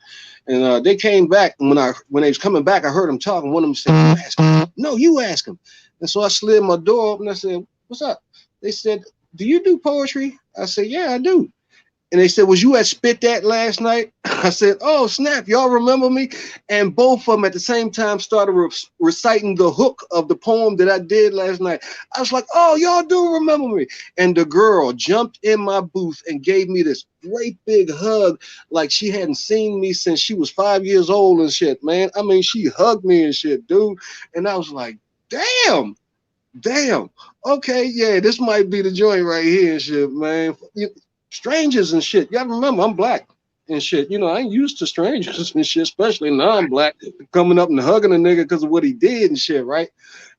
And they came back, and when they was coming back, I heard them talking. One of them said, "You ask him." "No, you ask him." And so I slid my door up and I said, "What's up?" They said, "Do you do poetry?" I said, "Yeah, I do." And they said, "Was you at Spit That last night?" I said, "Oh, snap, y'all remember me?" And both of them at the same time started reciting the hook of the poem that I did last night. I was like, "Oh, y'all do remember me." And the girl jumped in my booth and gave me this great big hug like she hadn't seen me since she was 5 years old and shit, man. I mean, she hugged me and shit, dude. And I was like, damn. Okay, yeah, this might be the joint right here and shit, man. Strangers and shit. Y'all remember, I'm black and shit. I ain't used to strangers and shit, especially non-black, coming up and hugging a nigga because of what he did and shit, right?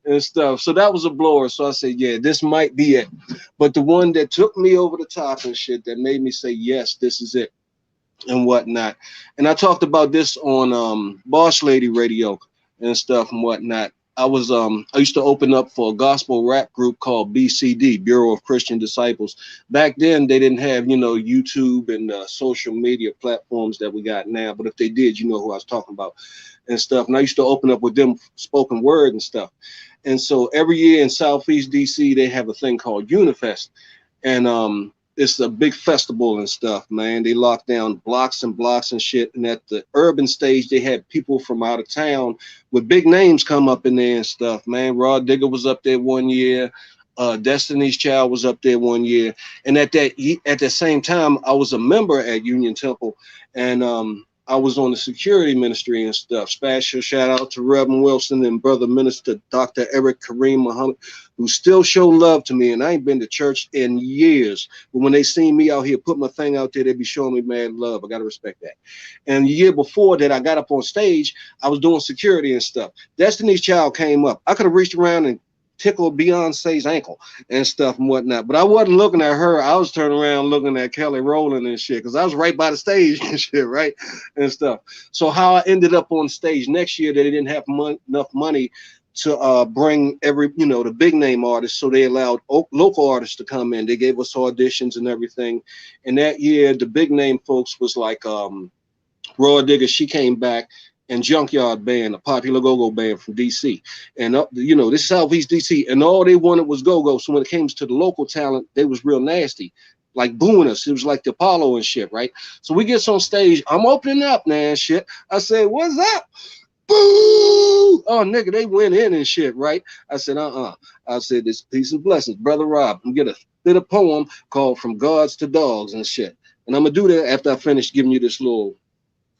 And stuff. So that was a blower. So I said, yeah, this might be it. But the one that took me over the top and shit, that made me say, yes, this is it and whatnot. And I talked about this on Boss Lady Radio and stuff and whatnot. I used to open up for a gospel rap group called BCD, Bureau of Christian Disciples. Back then, they didn't have, YouTube and social media platforms that we got now. But if they did, you know who I was talking about and stuff. And I used to open up with them spoken word and stuff. And so every year in Southeast DC, they have a thing called Unifest. And it's a big festival and stuff, man. They lock down blocks and blocks and shit. And at the urban stage, they had people from out of town with big names come up in there and stuff, man. Rod Digger was up there one year. Destiny's Child was up there one year. And at the same time, I was a member at Union Temple. And I was on the security ministry and stuff. Special shout out to Reverend Wilson and Brother Minister Dr. Eric Kareem Muhammad, who still show love to me. And I ain't been to church in years. But when they see me out here put my thing out there, they be showing me mad love. I got to respect that. And the year before that, I got up on stage. I was doing security and stuff. Destiny's Child came up. I could have reached around and tickled Beyonce's ankle and stuff and whatnot, but I wasn't looking at her. I was turning around looking at Kelly Rowland and shit, because I was right by the stage and shit, right, and stuff. So how I ended up on stage next year, they didn't have enough money to bring every, the big name artists, so they allowed local artists to come in. They gave us auditions and everything, and that year the big name folks was like Raw Digger. She came back, and Junkyard Band, a popular go-go band from DC. And this is Southeast DC, and all they wanted was go-go. So when it came to the local talent, they was real nasty, like booing us. It was like the Apollo and shit, right? So we get on stage, I'm opening up, man, shit. I said, what's up? Boo! Oh, nigga, they went in and shit, right? I said, I said, this peace and blessings, Brother Rob. I'm gonna spit a poem called From Gods to Dogs and shit. And I'm gonna do that after I finish giving you this little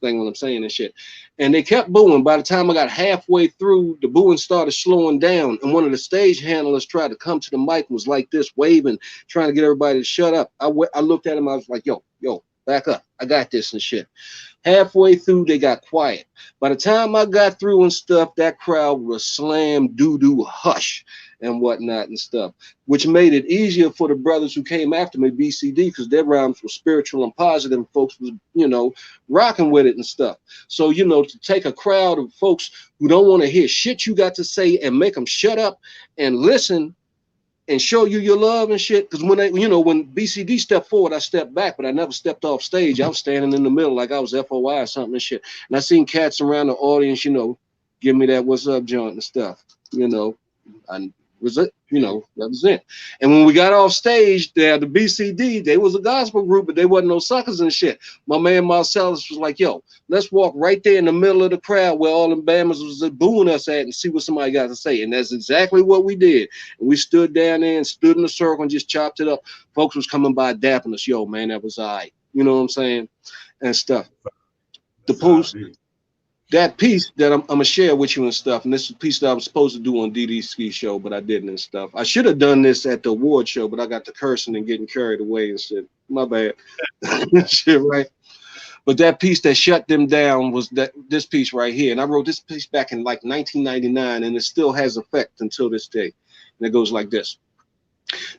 thing what I'm saying and shit. And they kept booing. By the time I got halfway through, the booing started slowing down, and one of the stage handlers tried to come to the mic and was like this, waving, trying to get everybody to shut up. I looked at him, I was like, yo, back up, I got this and shit. Halfway through, they got quiet. By the time I got through and stuff, that crowd was slam doo-doo hush and whatnot and stuff, which made it easier for the brothers who came after me, BCD, because their rhymes were spiritual and positive, and folks was, rocking with it and stuff. So, to take a crowd of folks who don't want to hear shit you got to say and make them shut up and listen and show you your love and shit. Because when when BCD stepped forward, I stepped back, but I never stepped off stage. I was standing in the middle like I was FOI or something and shit. And I seen cats around the audience, give me that what's up joint and stuff. I was it, that was it. And when we got off stage there, the BCD, they was a gospel group, but they wasn't no suckers and shit. My man Marcellus was like, yo, let's walk right there in the middle of the crowd where all them Bammers was booing us at and see what somebody got to say. And that's exactly what we did. And we stood down there and stood in a circle and just chopped it up. Folks was coming by dapping us, yo, man, that was all right. You know what I'm saying? And stuff. The post. That piece that I'm gonna share with you and stuff, and this is a piece that I was supposed to do on DD's Ski Show, but I didn't and stuff. I should have done this at the award show, but I got to cursing and getting carried away and shit. My bad. Shit, right? But that piece that shut them down was this piece right here. And I wrote this piece back in like 1999, and it still has effect until this day. And it goes like this.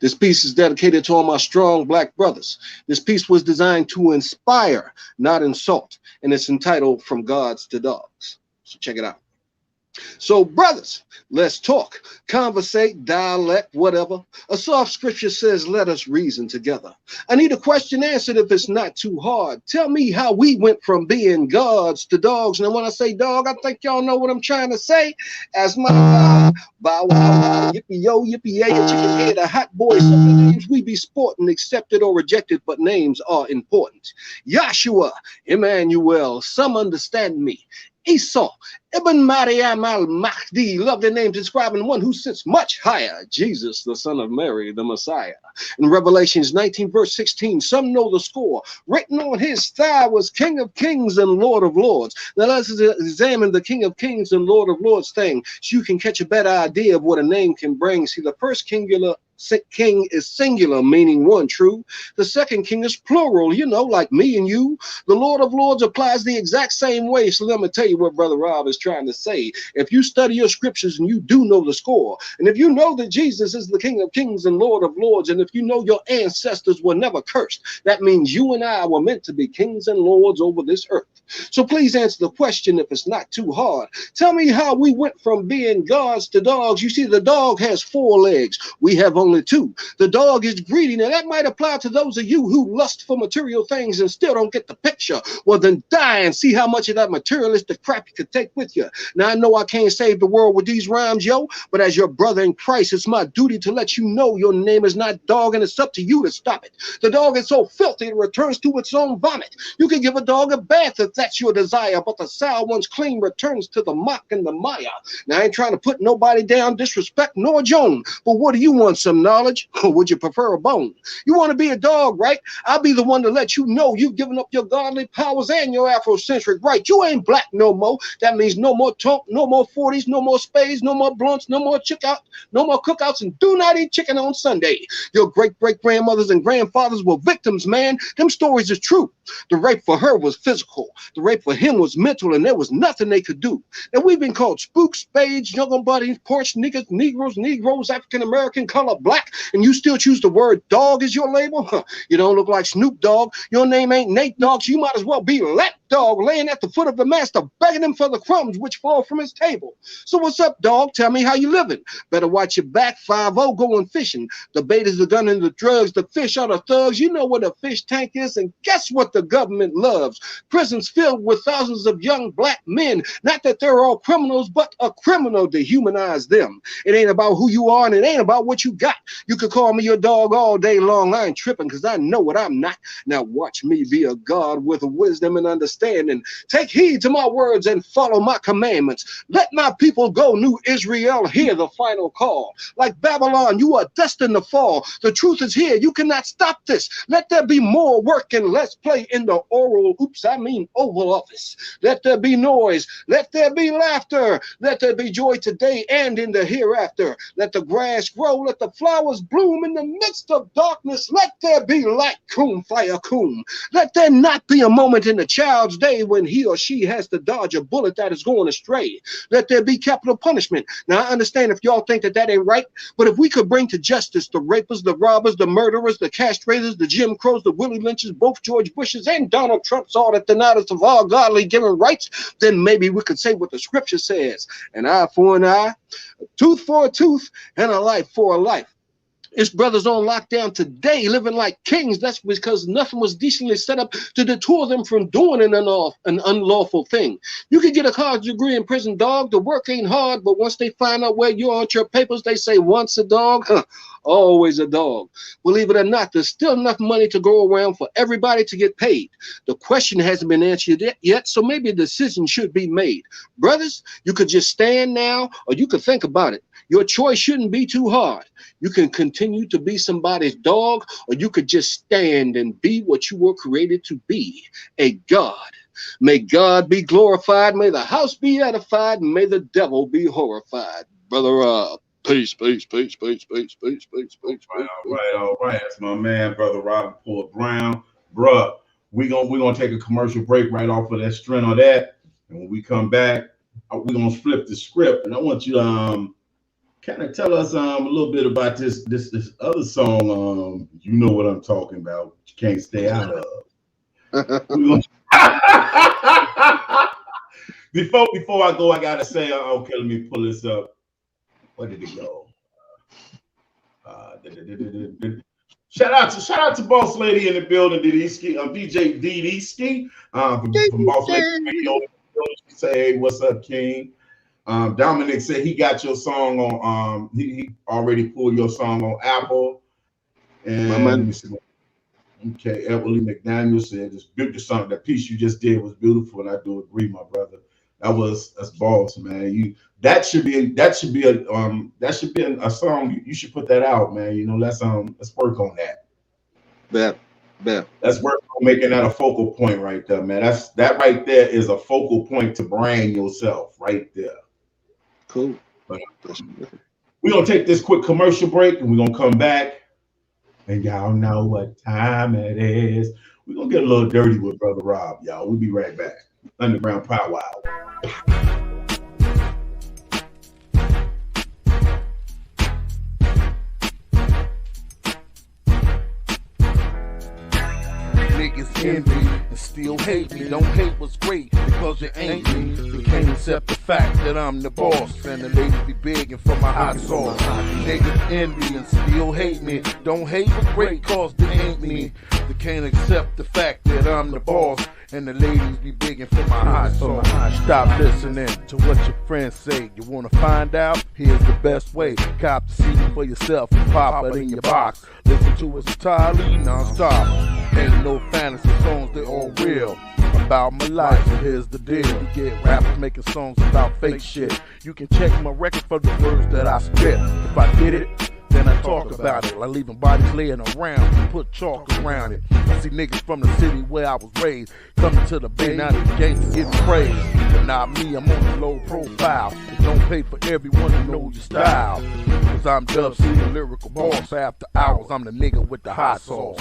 This piece is dedicated to all my strong black brothers. This piece was designed to inspire, not insult, and it's entitled From Gods to Dogs. So check it out. So brothers, let's talk, conversate, dialect, whatever. A soft scripture says, let us reason together. I need a question answered if it's not too hard. Tell me how we went from being gods to dogs. And when I say dog, I think y'all know what I'm trying to say. As my God, bow wow, yippee yo, yippee yay, and chicken head, a hot boy, some of the names we be sporting, accepted or rejected, but names are important. Yahshua, Emmanuel, some understand me. Esau, Ibn Maryam al-Mahdi, love their names describing one who sits much higher, Jesus, the son of Mary, the Messiah. In Revelations 19, verse 16, some know the score. Written on his thigh was King of Kings and Lord of Lords. Now let's examine the King of Kings and Lord of Lords thing so you can catch a better idea of what a name can bring. See, the first king is singular, meaning one, true. The second king is plural, like me and you. The Lord of Lords applies the exact same way. So let me tell you what Brother Rob is trying to say. If you study your scriptures and you do know the score, and if you know that Jesus is the King of Kings and Lord of Lords, and if you know your ancestors were never cursed, that means you and I were meant to be kings and lords over this earth. So please answer the question if it's not too hard. Tell me how we went from being gods to dogs. You see, the dog has 4 legs. We have only 2. The dog is greedy. Now that might apply to those of you who lust for material things and still don't get the picture. Well, then die and see how much of that materialistic crap you could take with you. Now I know I can't save the world with these rhymes, yo, but as your brother in Christ, it's my duty to let you know your name is not dog, and it's up to you to stop it. The dog is so filthy it returns to its own vomit. You can give a dog a bath if that's your desire, but the sow once clean returns to the muck and the mire. Now I ain't trying to put nobody down, disrespect nor Joan, but what do you want, some of knowledge, or would you prefer a bone? You want to be a dog, right? I'll be the one to let you know you've given up your godly powers and your Afrocentric right. You ain't black no more. That means no more talk, no more 40s, no more spades, no more blunts, no more no more cookouts, and do not eat chicken on Sunday. Your great-great-grandmothers and grandfathers were victims, man. Them stories is true. The rape for her was physical. The rape for him was mental, and there was nothing they could do. And we've been called spooks, spades, young buddies, porch niggas, Negroes, African-American, color black, and you still choose the word dog as your label? Huh. You don't look like Snoop Dogg. Your name ain't Nate Dogg, so you might as well be Lapdog, laying at the foot of the master, begging him for the crumbs which fall from his table. So what's up, dog? Tell me how you living. Better watch your back. 5-0 going fishing. The bait is the gun and the drugs. The fish are the thugs. You know what a fish tank is, and guess what the government loves? Prisons filled with thousands of young black men. Not that they're all criminals, but a criminal dehumanize them. It ain't about who you are, and it ain't about what you got. You could call me your dog all day long. I ain't tripping because I know what I'm not. Now watch me be a God with wisdom and understanding. Take heed to my words and follow my commandments. Let my people go, New Israel, hear the final call. Like Babylon, you are destined to fall. The truth is here. You cannot stop this. Let there be more work and less play in the Oval Office. Let there be noise. Let there be laughter. Let there be joy today and in the hereafter. Let the grass grow. Let the flowers bloom in the midst of darkness. Let there be light. Kum fire kum. Let there not be a moment in the child's day when he or she has to dodge a bullet that is going astray. Let there be capital punishment. Now, I understand if y'all think that that ain't right, but if we could bring to justice the rapers, the robbers, the murderers, the castrators, the Jim Crows, the Willie Lynches, both George Bushes and Donald Trumps, all the deniers of all godly given rights, then maybe we could say what the scripture says: an eye for an eye, a tooth for a tooth, and a life for a life. It's brothers on lockdown today living like kings. That's because nothing was decently set up to deter them from doing an unlawful thing. You can get a college degree in prison, dog. The work ain't hard, but once they find out where you are on your papers, they say once a dog, always a dog. Believe it or not, there's still enough money to go around for everybody to get paid. The question hasn't been answered yet, so maybe a decision should be made. Brothers, you could just stand now, or you could think about it. Your choice shouldn't be too hard. You can continue to be somebody's dog, or you could just stand and be what you were created to be, a God. May God be glorified. May the house be edified. May the devil be horrified. Brother Rob. Peace, peace, peace, peace, peace, peace, peace, peace. All right. That's my man, Brother Robert Ford Brown. Bruh, we're gonna take a commercial break right off of that strength of that. And when we come back, we're gonna flip the script. And I want you to kind of tell us a little bit about this other song. You know what I'm talking about. You can't stay out of. Before I go, I gotta say, okay, let me pull this up. Where did it go? Shout out to Boss Lady in the building, DJ Didisky, from Boss Lady Radio. She say, hey, what's up, King? Dominic said he got your song on. He already pulled your song on Apple. And okay, Everly McDaniel said the song, that piece you just did was beautiful, and I do agree, my brother. That's boss, man. That should be a song. You should put that out, man. You know, let's work on that. Bet. Let's work on making that a focal point right there, man. That right there is a focal point to brand yourself right there. Cool. But we're gonna take this quick commercial break, and we're gonna come back, and y'all know what time it is. We're gonna get a little dirty with Brother Rob, y'all. We'll be right back. Underground Powerhour. Niggas envy and still hate me. Don't hate what's great because you ain't me. You can't accept the fact that I'm the boss, and the ladies be begging for my hot sauce. Niggas envy and still hate me. Don't hate what's great cause they ain't me. They can't accept the fact that I'm the boss, and the ladies be begging for my hot sauce. Stop listening to what your friends say. You wanna find out? Here's the best way. Cop the CD for yourself and pop it in your box. Listen to us entirely non-stop. Ain't no fantasy songs, they all real. About my life, so here's the deal. You get rappers making songs about fake shit. You can check my record for the words that I spit. If I did it, then I talk about it. Like leaving bodies laying around, put chalk around it. I see niggas from the city where I was raised coming to the bay, now the gangsters getting praised. But not me, I'm on a low profile. It don't pay for everyone to know your style. Cause I'm Dub C, the lyrical boss. After hours, I'm the nigga with the hot sauce.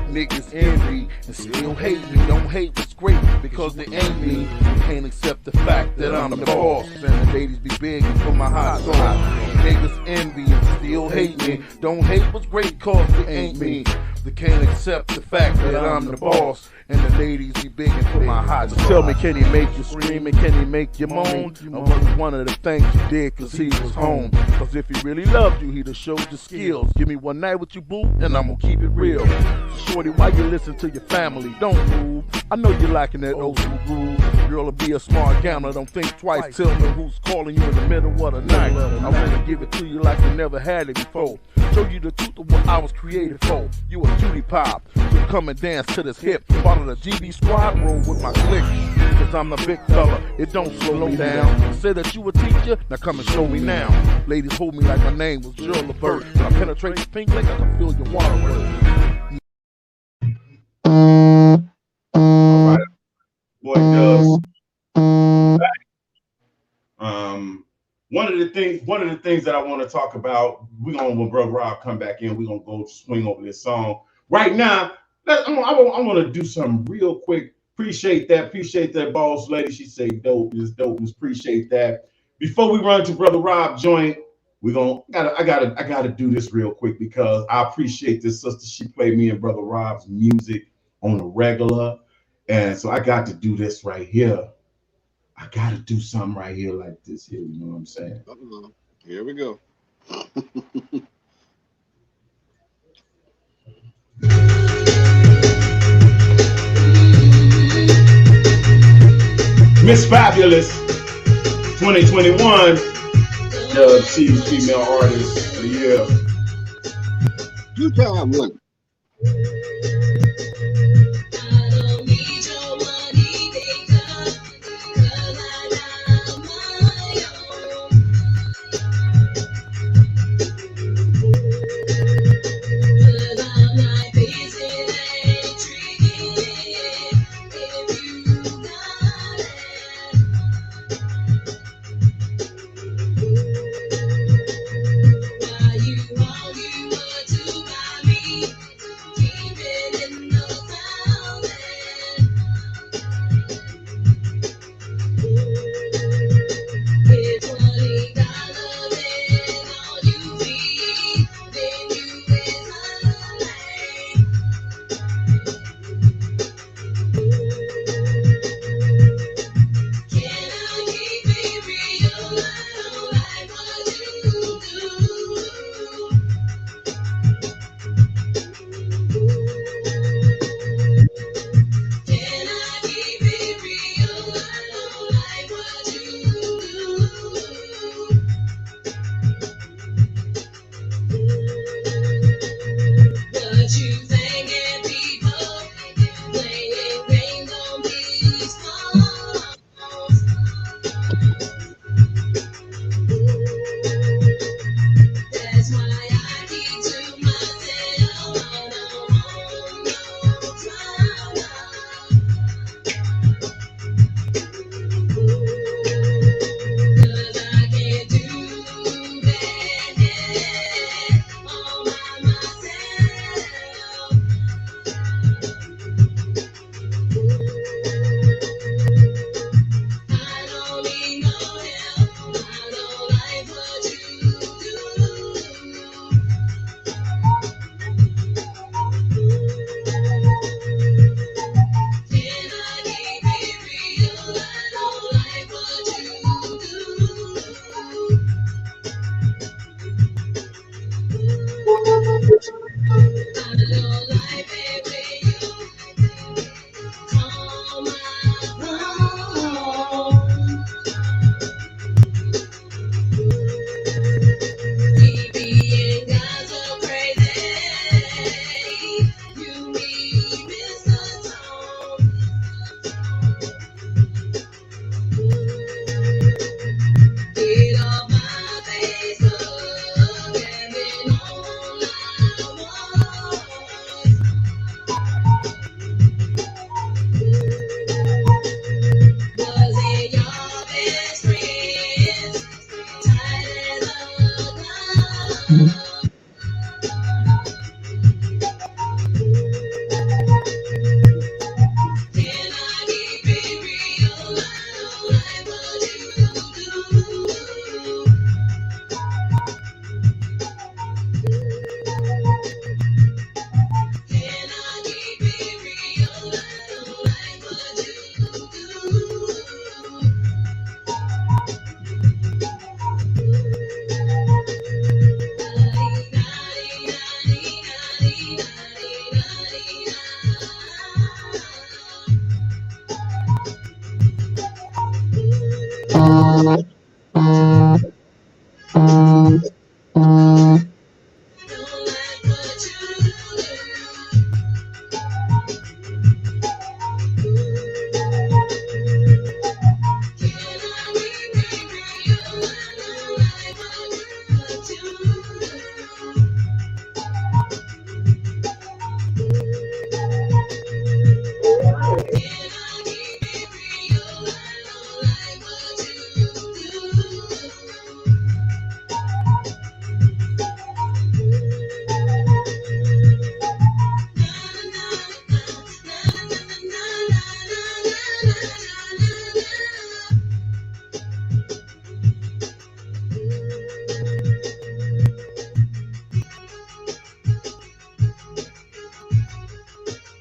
Niggas envy and still hate me. Don't hate what's great because they ain't me. They can't accept the fact that I'm the boss. And the ladies be begging for my hot sauce. Niggas envy and still hate me. Don't hate what's great cause they ain't me. They can't accept the fact that I'm the boss. And the ladies be begging for my hot sauce. Tell me, can he make you scream and can he make you moan? Or was it one of the things you did cause he was home? Cause if he really loved you, he'd have showed you skills. Give me one night with you, boo, and I'm gonna keep it real. Shorty, why you listen to your family? Don't move. I know you're liking that old school groove. Girl will be a smart gambler, don't think twice. Tell me who's calling you in the middle of the night. I wanna give it to you like you never had it before. Show you the truth of what I was created for. You a cutie pop, so come and dance to this hip. Follow the GB squad, roll with my clique. Cause I'm the big fella, it don't slow me down. Say that you a teacher, now come and show me now. Ladies hold me like my name was Gerald Levert. When I penetrate your pink lake, I can feel your water work. All right. Boy, Dubs. One of the things that I want to talk about, when Brother Rob come back in, we're gonna go swing over this song. Right now, I want to do something real quick. Appreciate that boss lady. She say dope is dope. Appreciate that. Before we run to Brother Rob joint, I gotta do this real quick because I appreciate this sister. She played me and Brother Rob's music on the regular, and so I got to do this right here. I got to do something right here like this here. You know what I'm saying? Here we go. Miss Fabulous 2021, Dub C Female Artist of the Year. 2-time winner. Keep it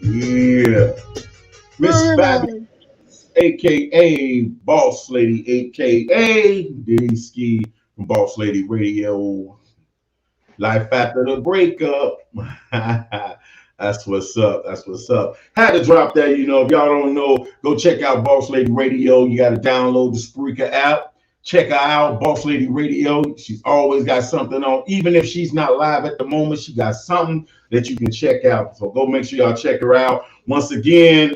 Yeah. Miss Fabulous, aka Boss Lady, aka Ski from Boss Lady Radio. Life after the breakup. That's what's up. That's what's up. Had to drop that. If y'all don't know, go check out Boss Lady Radio. You got to download the Spreaker app. Check her out, Boss Lady Radio. She's always got something on. Even if she's not live at the moment, she got something that you can check out. So go make sure y'all check her out. Once again,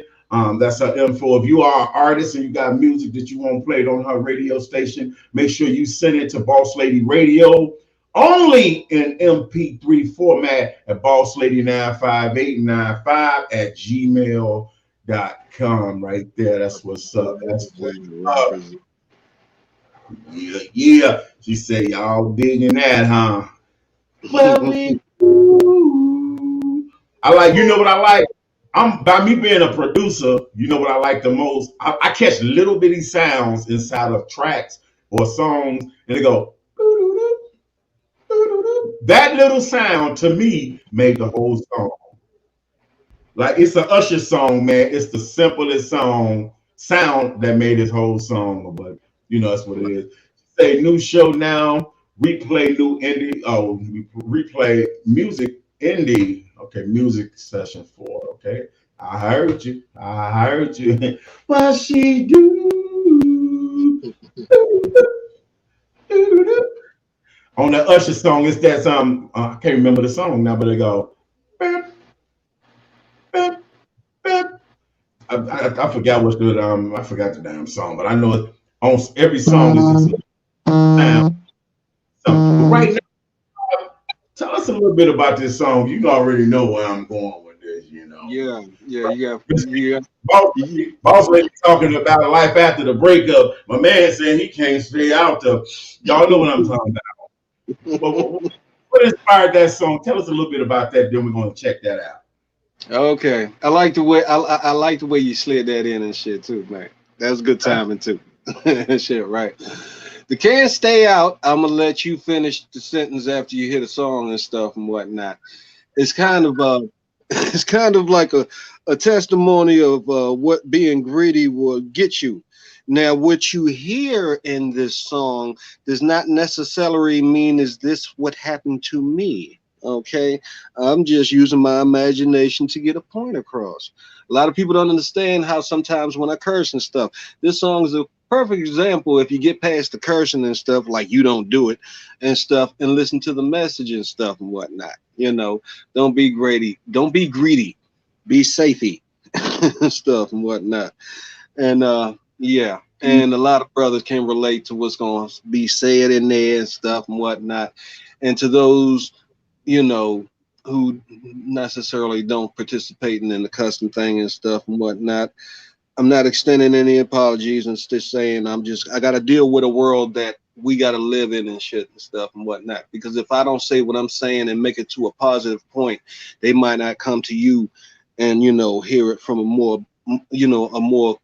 that's her info. If you are an artist and you got music that you want played on her radio station, make sure you send it to Boss Lady Radio. Only in MP3 format at bosslady95895@gmail.com. Right there. That's what's up. That's what's up. Yeah. She said, y'all digging that, huh? Well, I like, what I like? By me being a producer, what I like the most? I catch little bitty sounds inside of tracks or songs, and they go, that little sound to me made the whole song. Like it's an Usher song, man. It's the simplest sound that made his whole song, but that's what it is. Say new show now, replay new indie. Oh, replay music indie. Okay, music session 4. Okay, I heard you. What she do? On the Usher song, it's that I can't remember the song now, but they go. I forgot what's the I forgot the damn song, but I know on every song is just sound. Right now, tell us a little bit about this song. You already know where I'm going with this, Yeah. Boss Lady talking about life after the breakup. My man saying he can't stay out there. Y'all know what I'm talking about. What inspired that song? Tell us a little bit about that. Then we're going to check that out. Okay, I like the way I like the way you slid that in and shit too, man. That was good timing too. Shit, right. The can't stay out. I'm gonna let you finish the sentence after you hear the song and stuff and whatnot. It's kind of like a testimony of what being greedy will get you. Now, what you hear in this song does not necessarily mean is this what happened to me. Okay, I'm just using my imagination to get a point across. A lot of people don't understand how sometimes when I curse and stuff, this song is a perfect example. If you get past the cursing and stuff, like you don't do it and stuff, and listen to the message and stuff and whatnot. Don't be greedy. Don't be greedy. Be safety and stuff and whatnot. And yeah, and a lot of brothers can relate to what's going to be said in there and stuff and whatnot. And to those who necessarily don't participate in the custom thing and stuff and whatnot, I'm not extending any apologies and just saying I got to deal with a world that we got to live in and shit and stuff and whatnot. Because if I don't say what I'm saying and make it to a positive point, they might not come to you and, hear it from a more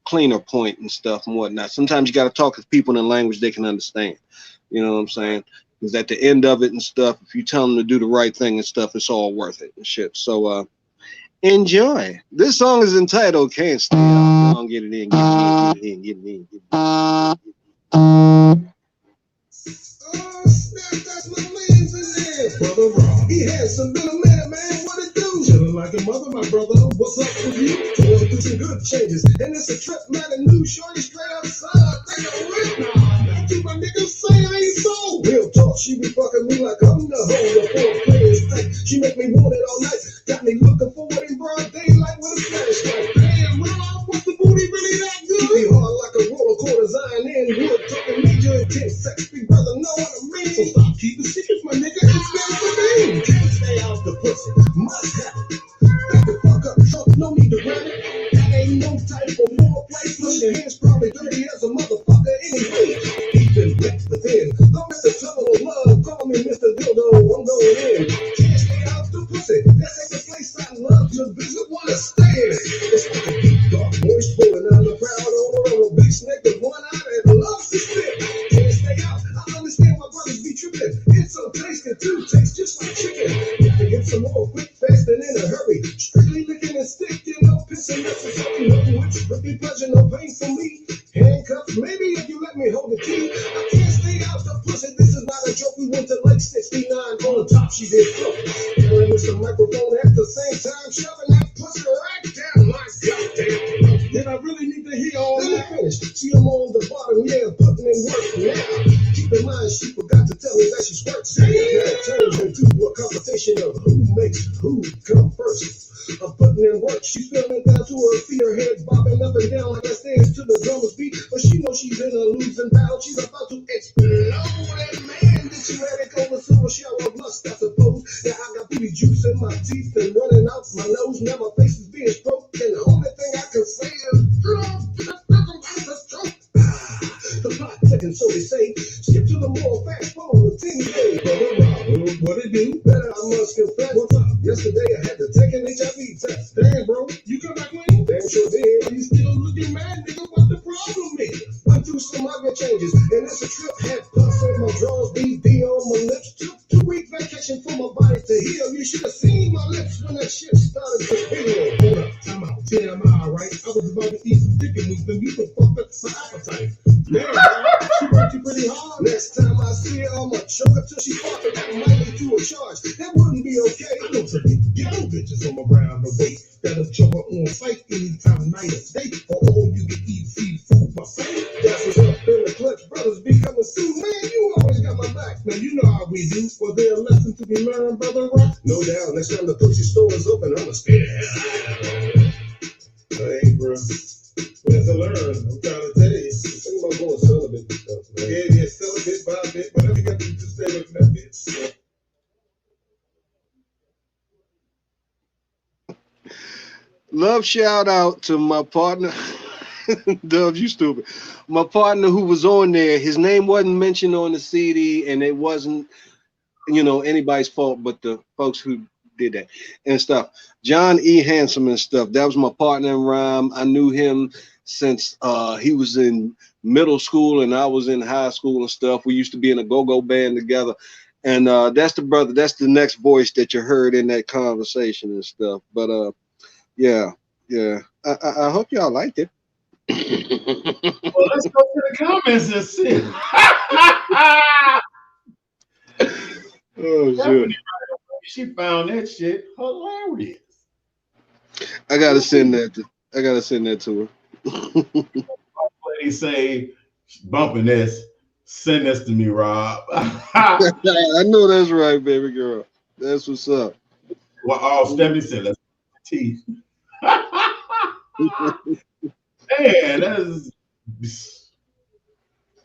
cleaner point and stuff and whatnot. Sometimes you got to talk to people in a language they can understand. You know what I'm saying? Because at the end of it and stuff, if you tell them to do the right thing and stuff, it's all worth it and shit. So enjoy. This song is entitled Can't Stay Out. Go on, get it in, get it in. Oh, snap, that's my man's in there, brother Rob. He had some little man, what it do? Chillin' like a mother, my brother. What's up with you? Going through some good changes, and it's a trip, man, a new shorty straight outside. They don't rip, nah. Keep my niggas say I ain't so. Real talk, she be fucking me like I'm the hoe. The 4 players tight. She make me want it all night. Got me looking for it in broad daylight with a flashlight. Damn, Rob, what's the booty really that good? Be hard like a roller quarters, iron in wood. Talking major intense sex, big brother, know what I mean? So stop keeping secrets, my nigga. It's meant for me. Can't stay out the pussy. Must have it. Back the fuck up, so no need to grab it. That ain't no type of more place. Look, your hands probably dirty as a motherfucker anyway. Deep in depth within. I'm Mr. Tunnel of Love. Call me Mr. Dildo. I'm going in. Can't stay out the pussy. That ain't the place I love to visit. Wanna stay in. It's like a deep, dark, moist pulling out the proud owner of a big snake with one eye that loves to spit. Can't stay out. I understand why brothers be tripping. It's so tasty too. Tastes just like chicken. Gotta get some more quick, fast, and in a hurry. Strictly licking and sticking. This is something nothing which would be pleasure, no pain for me. Handcuffs, maybe if you let me hold the key. I can't stay out the pussy, this is not a joke. We went to Lake 69 on the top, she did float. Carrying with the microphone at the same time, shoving that pussy right down my goddamn. Did I really need to hear all that? Let me finish. See, I'm on the bottom, yeah, putting in work now. Keep in mind, she forgot to tell me that she's worked. Now it turns into a conversation of who makes who come first. I'm putting in work, she's feeling down to her feet, her head bobbing up and down like I dance to the drummer's beat. But she knows she's in a losing battle, she's about to explode. And man, this she ready go the silver shell of lust, I suppose. Yeah, I got booty juice in my teeth and running out my nose. Now my face is being stroked, and the only thing I can say is, the plot thickens, so they say. Skip to the more fast forward with Team A. What it do? Better I must confess. What's up? Yesterday I had to take an HIV test. Damn, bro, you come back clean? Damn sure did. You still looking mad, nigga? What the problem is? Went through some other changes, and it's a trip. Had puffs on my drawers, BD on my lips. Took 2-week vacation for my body to heal. You should have seen my lips when that shit started to heal. Hold up, time out, TMI, right? I was about to eat some chicken wings, then you can fuck up my appetite. Damn, bro, she worked you pretty hard. Next time I see her, I'ma choke her till she fuck her. That might lead to a charge. That wouldn't be okay. Don't forget, get no bitches from around the way. That'll choke her on sight anytime, night or day. For all you can eat, feed food, my face. That's what's up in the clutch. Brothers be coming soon. Man, you always got my back. Now you know how we do. Was there a lesson to be learned, brother Rock? No doubt. Next time the pussy store is open, I'ma stay the hell out. Hey, bro. We have to learn. I'm trying to tell you. Think about going celibate and stuff, man. Yeah, celibate by a bit. Whatever you got to do to stay away from that bitch. Love shout out to my partner. Dub, you stupid. My partner who was on there, his name wasn't mentioned on the CD, and it wasn't, anybody's fault but the folks who did that and stuff. John E. Handsome and stuff. That was my partner in rhyme. I knew him since he was in middle school and I was in high school and stuff. We used to be in a go-go band together. And that's the brother, that's the next voice that you heard in that conversation and stuff. But yeah. I hope y'all liked it. Well, let's go to the comments and see. Oh, shit. She found that shit hilarious. I gotta send that to her. They say bumping this. Send this to me, Rob. I know that's right, baby girl. That's what's up. Well, all Stephanie said, let's teeth. Man, that is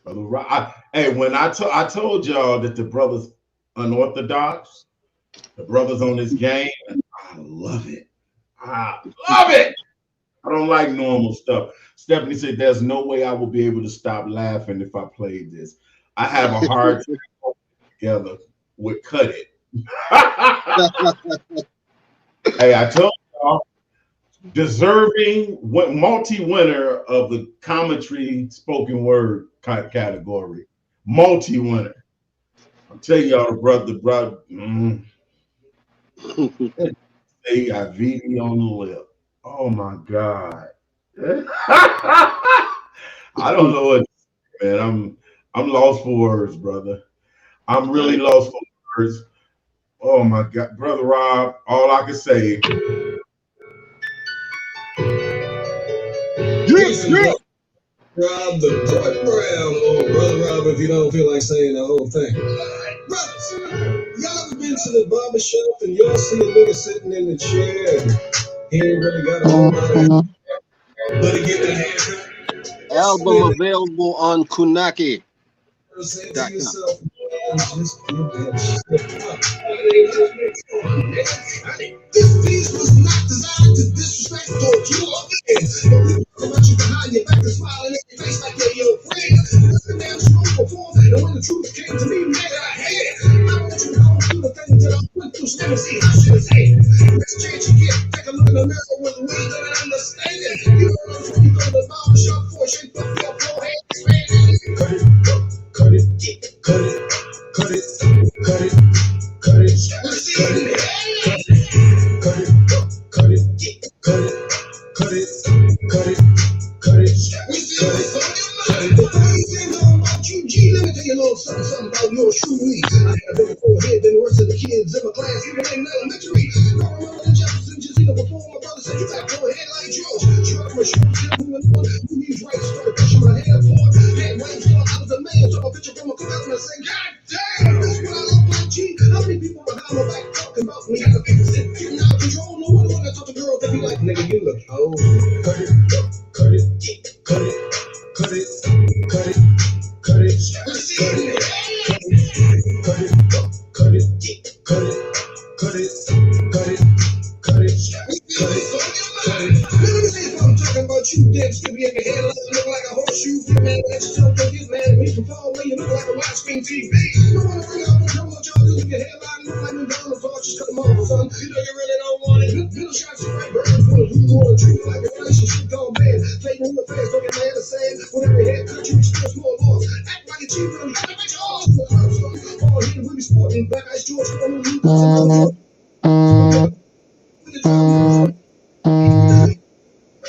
Brother Rob. Hey, when I told y'all that the brothers unorthodox, the brothers on this game, I love it. I love it. I don't like normal stuff. Stephanie said, there's no way I will be able to stop laughing if I played this. I have a hard time together with Cut It. Hey, I told y'all, deserving multi-winner of the commentary spoken word category. Multi-winner. I'm telling y'all, the brother. They got VD on the lip. Oh my God. I don't know what, man. I'm lost for words, brother. I'm really lost for words. Oh my God, Brother Rob, all I can say. Rob the Court Brown, or Brother Rob, if you don't feel like saying the whole thing. Brothers, y'all ever been to the barber shop and y'all see a nigga sitting in the chair? He ain't really got a whole lot of, but he get the haircut. Album available on Kunaki. Say to yourself, man, just give that shit up. This piece was not designed to disrespect or you up in. But we about you behind your back and smiling in your face like they're your friend. That's the damn strong before. And when the truth came to me, man, I had it. I want you to go through the things that I went through, so let me see how shit is hated. Next chance you get, take a look in the mirror with wisdom and understanding. You don't know when you go to the barber shop for a shape up your forehead, expand. Cut it, cut it, cut it, cut it, cut it, cut it, cut it, cut it, cut it, cut it, cut it, cut it. said you gotta go ahead like George. Truck from a short tip moving on. Who needs right? Started pushing my head forward. Had waves on. I was a man. Took a picture from a club and I said, God damn, this is what I look like, G. How many people behind my back talking about me? How people sit getting out of control? No wonder when I talk to girls, they be like, nigga, you look old. Cut it, cut it, cut it, cut it, cut it, cut it, cut it, cut it, cut it, cut it, cut it, cut it, cut it, cut it, cut it, cut it. Let me see if I'm talking about you, damn Skippy in the headline, look like a horseshoe. Man, that's yourself, don't get mad at me from far away. You look like a widescreen TV. You wanna bring out what y'all do with your headline, look like McDonald's, or just cut them off, son. You know you really don't want it. Middle shots, right? Birds wanna do you wanna treat you like a relationship gone bad. Play in the face, don't get mad at saying. Whatever haircut you express more loss. Act like a cheap really. Act like your arms for the club, son. All here we be sporting. Black Ice George, come on, you got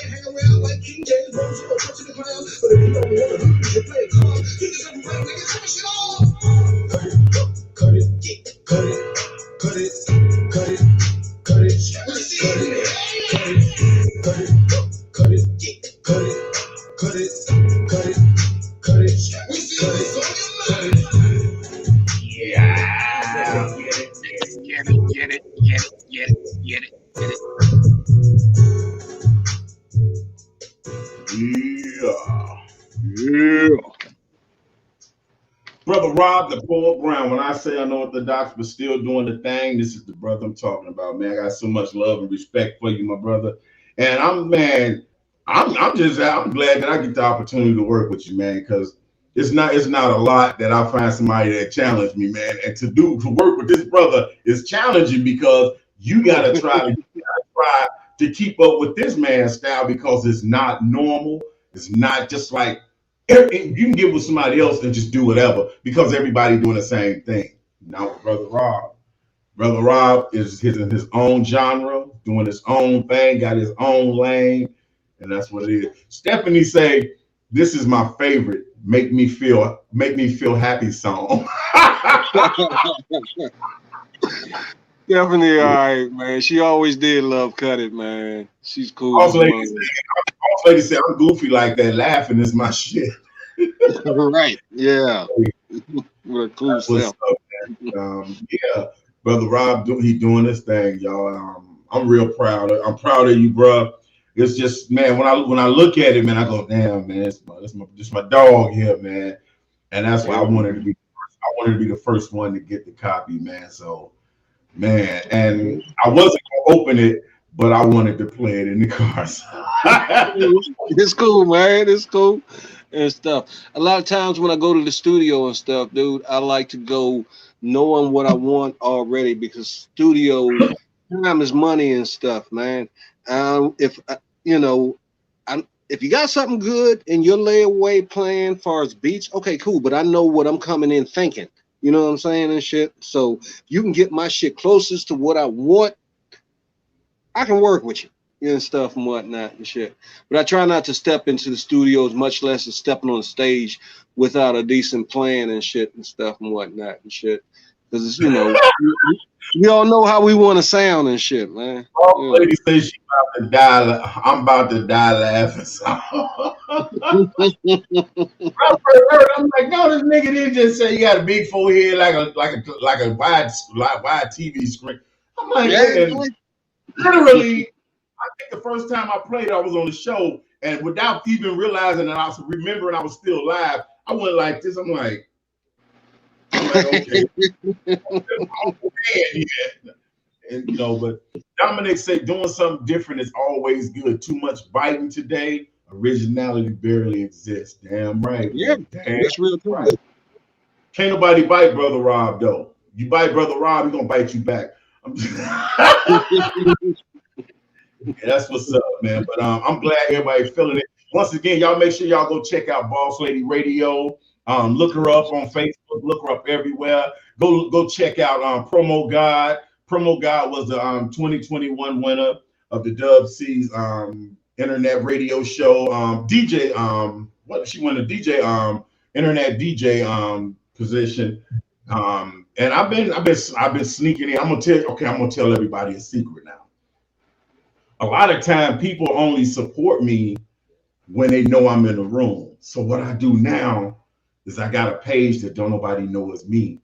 hang around like King James, Rose, or touch the clown. But if you don't want to lose, you play it calm. You just have to run, nigga, cut shit off. Cut it, cut it, cut it, cut it, cut it, cut it, cut it, cut it, cut it, cut it, cut it, cut it, cut it, cut it, cut it, cut it. Yeah. Get it, get it, get it, get it, get it, get it. Yeah. Brother Rob, the Paul Brown. When I say I know what the docs, but still doing the thing, this is the brother I'm talking about, man. I got so much love and respect for you, my brother. And I'm glad that I get the opportunity to work with you, man, because it's not a lot that I find somebody that challenged me, man. And to work with this brother is challenging because you gotta try to keep up with this man's style because it's not normal. It's not just like you can get with somebody else and just do whatever because everybody doing the same thing. Now with Brother Rob is in his own genre, doing his own thing, got his own lane, and that's what it is. Stephanie say, "This is my favorite. Make me feel happy song." Definitely all right, man. She always did love Cut It, man. She's cool. Also, lady said, "I'm goofy like that. Laughing is my shit." Right. Yeah. What a cool self. Yeah, Brother Rob, he doing this thing, y'all. I'm real proud. I'm proud of you, bro. It's just, man, when I look at it, man, I go, damn, man, it's my dog here, man. And that's why I wanted to be the first one to get the copy, man. So, man, and I wasn't gonna open it, but I wanted to play it in the car. It's cool, man. It's cool and stuff. A lot of times when I go to the studio and stuff, dude, I like to go knowing what I want already because studio time is money and stuff, man. If you got something good in your layaway plan far as beats, okay, cool. But I know what I'm coming in thinking. You know what I'm saying and shit. So you can get my shit closest to what I want. I can work with you, and stuff and whatnot and shit. But I try not to step into the studios, much less as stepping on the stage without a decent plan and shit and stuff and whatnot and shit. Because we all know how we want to sound and shit, man. Lady says she about to die. I'm about to die laughing. I'm like, no, this nigga didn't just say you got a big forehead like a wide TV screen. I'm like, man, literally, I think the first time I played, I was on the show, and without even realizing that I was remembering I was still live, I went like this. I'm like, okay. And but Dominic said doing something different is always good. Too much biting today, originality barely exists. Damn right. Yeah, that's real cool. Right. Can't nobody bite Brother Rob though. You bite Brother Rob, he's gonna bite you back. Yeah, that's what's up, man. But I'm glad everybody's feeling it. Once again, y'all make sure y'all go check out Boss Lady Radio. Look her up on Facebook. Look her up everywhere. Go check out Promo God. Promo God was the 2021 winner of the Dub C's internet radio show. DJ. She won the DJ internet DJ position. And I've been sneaking in. I'm gonna tell everybody a secret now. A lot of time people only support me when they know I'm in the room. So what I do now is I got a page that don't nobody know is me.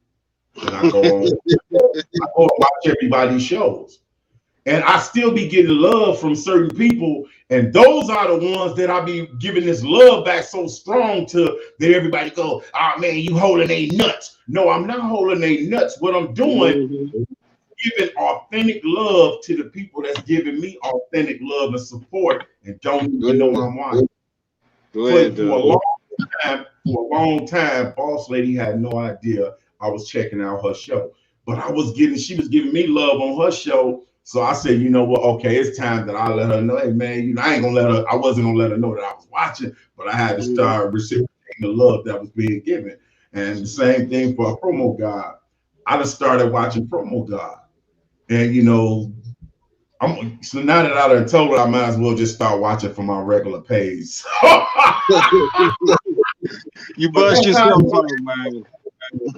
And I go on, I go and watch everybody's shows. And I still be getting love from certain people. And those are the ones that I be giving this love back so strong to that everybody go, oh man, you holding they nuts. No, I'm not holding they nuts. What I'm doing is giving authentic love to the people that's giving me authentic love and support and don't even know I'm watching. Go ahead, For a long time, Boss Lady had no idea I was checking out her show. But she was giving me love on her show. So I said, you know what? Okay, it's time that I let her know. Hey man, I wasn't gonna let her know that I was watching, but I had to start reciprocating the love that was being given. And the same thing for Promo God. I just started watching Promo God. And so now that I done told her, I might as well just start watching for my regular page. You bust yourself out, man.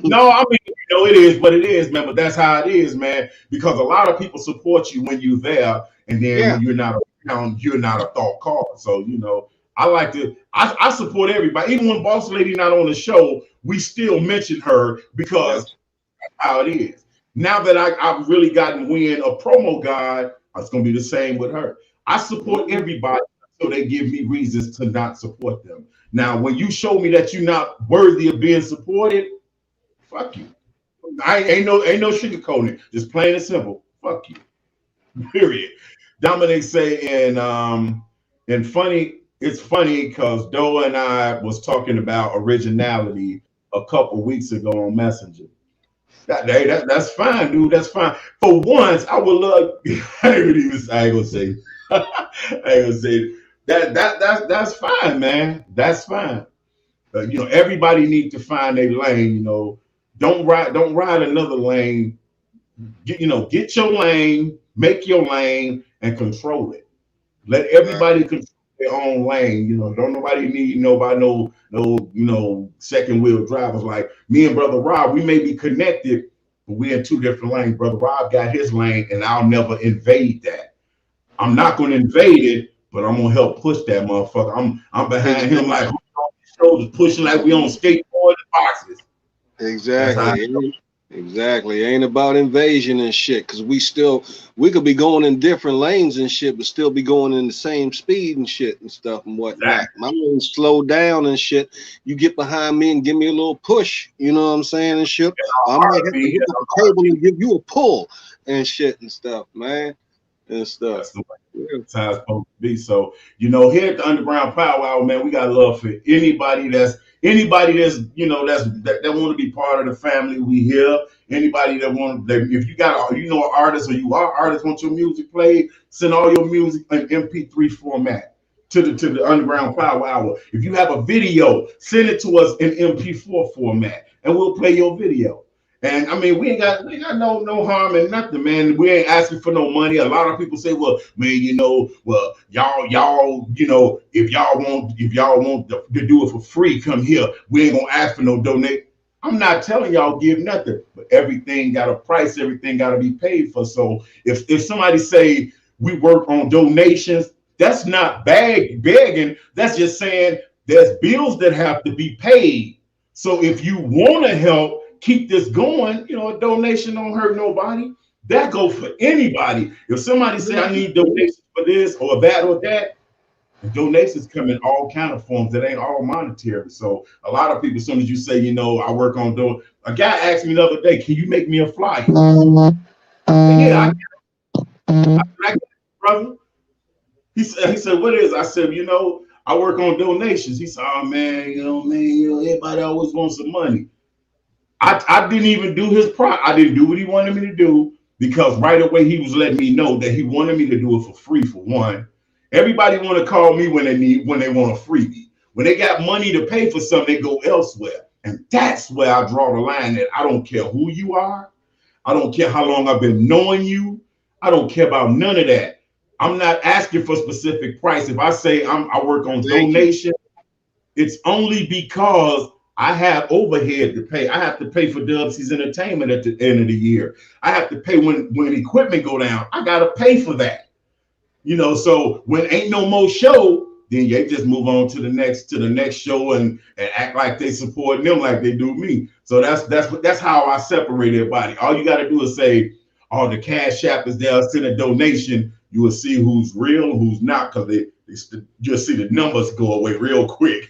No, I mean, it is what it is, man. But that's how it is, man. Because a lot of people support you when you're there, and then when you're not around, you're not a thought card. So, I support everybody. Even when Boss Lady not on the show, we still mention her because that's how it is. Now that I've really gotten wind of Promo God, it's gonna be the same with her. I support everybody so they give me reasons to not support them. Now, when you show me that you're not worthy of being supported, fuck you. I ain't no sugarcoating. Just plain and simple. Fuck you. Period. Dominic say, and funny. It's funny because Doa and I was talking about originality a couple weeks ago on Messenger. That's fine, dude. That's fine. For once, I would love. I ain't gonna say. I ain't gonna say that's fine, man. That's fine. Everybody needs to find a lane. Don't ride another lane. Get your lane, make your lane, and control it. Let everybody control their own lane. Don't nobody need no second wheel drivers. Like me and Brother Rob, we may be connected, but we're in two different lanes. Brother Rob got his lane, and I'll never invade that. I'm not going to invade it, but I'm gonna help push that motherfucker. I'm behind him like on his shoulders, pushing like we on skateboard boxes. Exactly. It ain't about invasion and shit, because we could be going in different lanes and shit, but still be going in the same speed and shit and stuff and whatnot. Exactly. My lane slow down and shit. You get behind me and give me a little push, you know what I'm saying, and shit. I might have to hit the table and give you a pull and shit and stuff, man. And stuff. That's the way it's how it's supposed to be. So, here at the Underground Powwow, man, we got love for anybody that's that want to be part of the family. We here. Anybody if you got an artist or you are artist, want your music played, send all your music in MP3 format to the Underground Powwow. If you have a video, send it to us in MP4 format, and we'll play your video. And I mean, we ain't got no harm in nothing, man. We ain't asking for no money. A lot of people say, well, man, y'all, if y'all want to do it for free, come here. We ain't gonna ask for no donate. I'm not telling y'all give nothing, but everything got a price. Everything got to be paid for. So if somebody say we work on donations, that's not begging. That's just saying there's bills that have to be paid. So if you want to help keep this going, a donation don't hurt nobody. That goes for anybody. If somebody say I need donations for this or that or that, donations come in all kind of forms that ain't all monetary. So a lot of people, as soon as you say, I work on a guy asked me the other day, can you make me a flyer? Yeah, I can, brother. He said, what is? I said, I work on donations. He said, oh man, everybody always wants some money. I didn't even do his I didn't do what he wanted me to do, because right away he was letting me know that he wanted me to do it for free. For one, everybody want to call me when they want a freebie. When they got money to pay for something, they go elsewhere, and that's where I draw the line. That I don't care who you are, I don't care how long I've been knowing you, I don't care about none of that. I'm not asking for specific price. If I say I work on donation, it's only because I have overhead to pay. I have to pay for Dubsy's entertainment at the end of the year. I have to pay when equipment go down. I got to pay for that. You know, so when ain't no more show, then they just move on to the next show and act like they supporting them like they do me. So that's how I separate everybody. All you got to do is say, "Oh, the Cash App is there. Send a donation." You will see who's real and who's not, because you'll see the numbers go away real quick.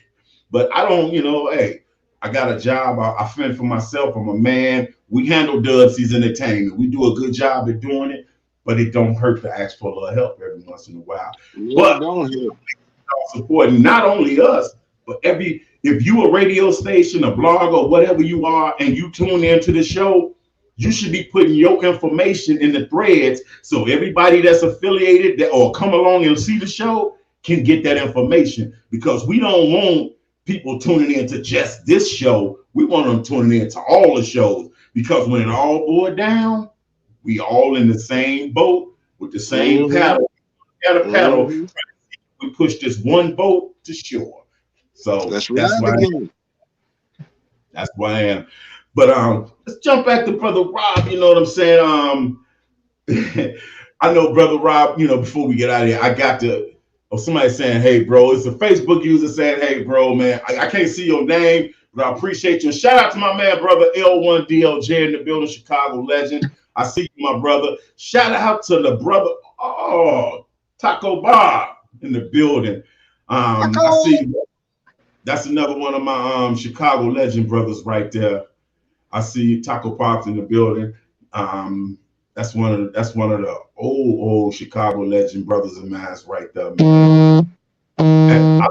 But I don't, hey, I got a job. I fend for myself. I'm a man. We handle Dubsy's entertainment. We do a good job at doing it, but it don't hurt to ask for a little help every once in a while. Yeah, But don't hear. supporting not only us, but if you a radio station, a blog, or whatever you are, and you tune into the show, you should be putting your information in the threads so everybody that's affiliated or come along and see the show can get that information, because we don't want people tuning into just this show. We want them tuning into all the shows, because when it all boils down, we all in the same boat with the same paddle. We got a paddle. We push this one boat to shore. So that's why I am. But let's jump back to Brother Rob. You know what I'm saying? I know Brother Rob, before we get out of here, I got to somebody saying, "Hey bro," it's a Facebook user saying, "Hey bro, man, I can't see your name, but I appreciate you." Shout out to my man, brother L1DLJ in the building, Chicago legend. I see you, my brother. Shout out to the brother, Taco Bob in the building. I see that's another one of my Chicago legend brothers right there. I see Taco Pops in the building. That's one of the old Chicago legend brothers of mine right there, man. And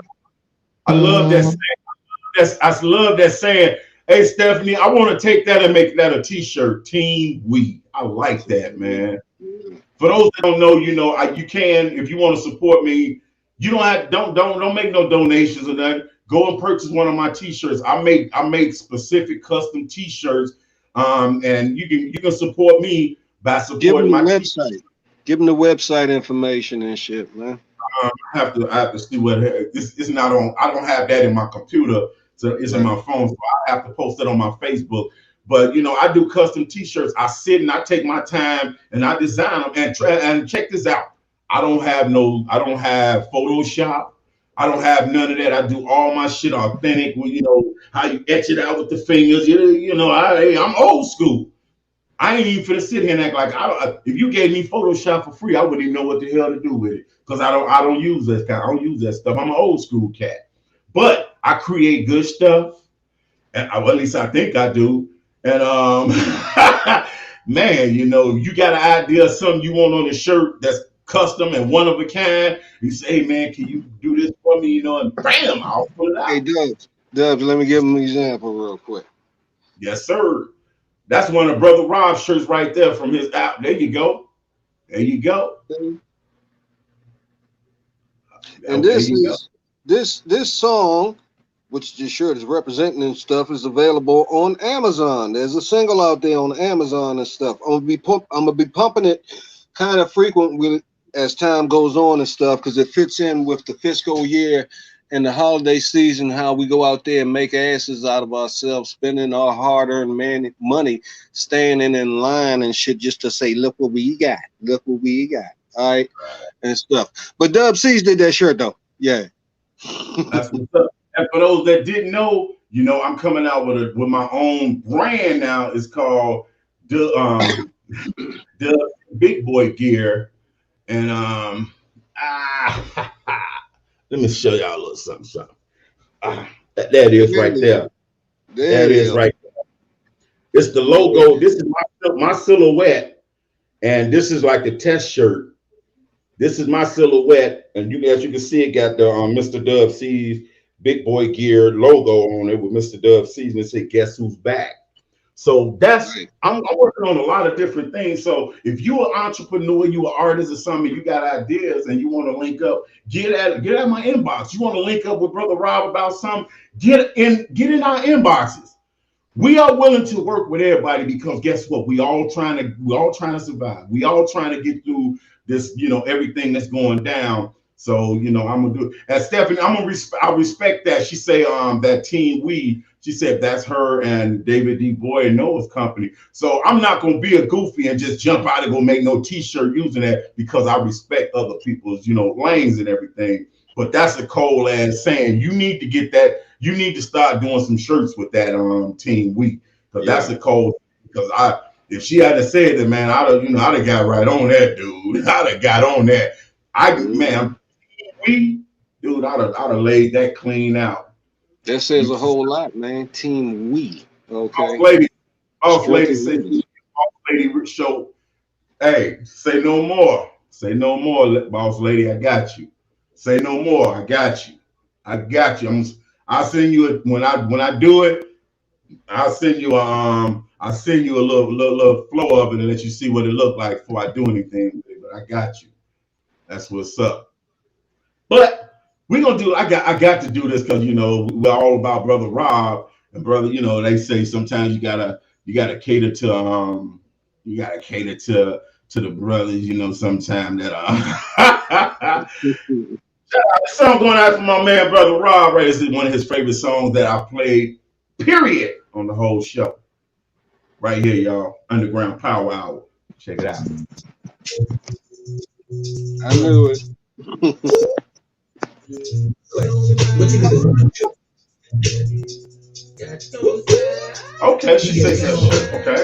I love that saying. I love that saying. Hey Stephanie, I want to take that and make that a t-shirt. Team We. I like that, man. For those that don't know, you can, if you want to support me, you don't make no donations or nothing. Go and purchase one of my t-shirts. I make specific custom t-shirts. And you can support me by supporting my website. Give them the website information and shit, man. I have to see what it's not on. I don't have that in my computer, so it's in my phone. So I have to post it on my Facebook. But I do custom t-shirts. I sit and I take my time and I design them. And check this out. I don't have Photoshop. I don't have none of that. I do all my shit authentic. How you etch it out with the fingers. I'm old school. I ain't even finna sit here and act like if you gave me Photoshop for free, I wouldn't even know what the hell to do with it, because I don't use that kind. I don't use that stuff. I'm an old school cat, but I create good stuff, and at least I think I do. And man, you got an idea of something you want on a shirt that's custom and one of a kind. You say, "Hey man, can you do this for me?" And bam, I'll put it out. Hey Dubs, let me give him an example real quick. Yes, sir. That's one of Brother Rob's shirts right there from his app. There you go. And this song, which this shirt is representing and stuff, is available on Amazon. There's a single out there on Amazon and stuff. I'm gonna be pumping it kind of frequent as time goes on and stuff, because it fits in with the fiscal year and the holiday season, how we go out there and make asses out of ourselves, spending our hard-earned money, standing in line and shit just to say, "Look what we got, all right, and stuff." But Dub C's did that shirt though, yeah. That's what's up. And for those that didn't know, I'm coming out with my own brand now. It's called the Big Boy Gear, and let me show y'all a little something. There it is right there. There it is right there. It's the logo. This is my silhouette, and this is like the test shirt. This is my silhouette, and as you can see, it got the Mr. Dub C's Big Boy Gear logo on it with Mr. Dub C's, and it said, "Guess who's back?" So I'm working on a lot of different things. So if you're an entrepreneur, you an artist or something, you got ideas and you want to link up, get at my inbox. You want to link up with Brother Rob about something, get in our inboxes. We are willing to work with everybody, because guess what? We all trying to survive. We all trying to get through this, everything that's going down. So, you know, I'm gonna do it. And Stephanie, I respect that. She say that Team We, she said that's her and David D. Boy and Noah's company. So I'm not gonna be a goofy and just jump out and go make no t-shirt using that, because I respect other people's, you know, lanes and everything. But that's a cold ass saying. You need to get that, you need to start doing some shirts with that Team We. Because that's a cold, because if she hadn't said that, man, I'd have got right on that, dude. I'd have got on that. Man, dude, I'd have laid that clean out. That says a whole lot, man. Team We. Okay. Boss lady show. Hey, say no more. Say no more, boss lady. I got you. Say no more. I got you. I got you. I'll send you when I do it. I'll send you a little flow of it and let you see what it looked like before I do anything with it. But I got you. That's what's up. But we're gonna do. I got to do this because, you know, we're all about Brother Rob and brother. You know, they say sometimes you gotta cater to the brothers. You know, sometimes that this song going out for my man Brother Rob. Right, this is one of his favorite songs that I played. Period on the whole show. Right here, y'all. Underground Power Hour. Check it out. I knew it. Okay, she says that. Okay.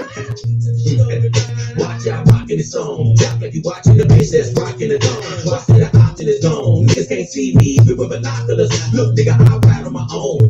Watch out, rockin' the song. Drop like you watching the bitch that's rockin' the dome. Watch till the option is gone. Niggas can't see me even with binoculars. Look, nigga, I ride on my own.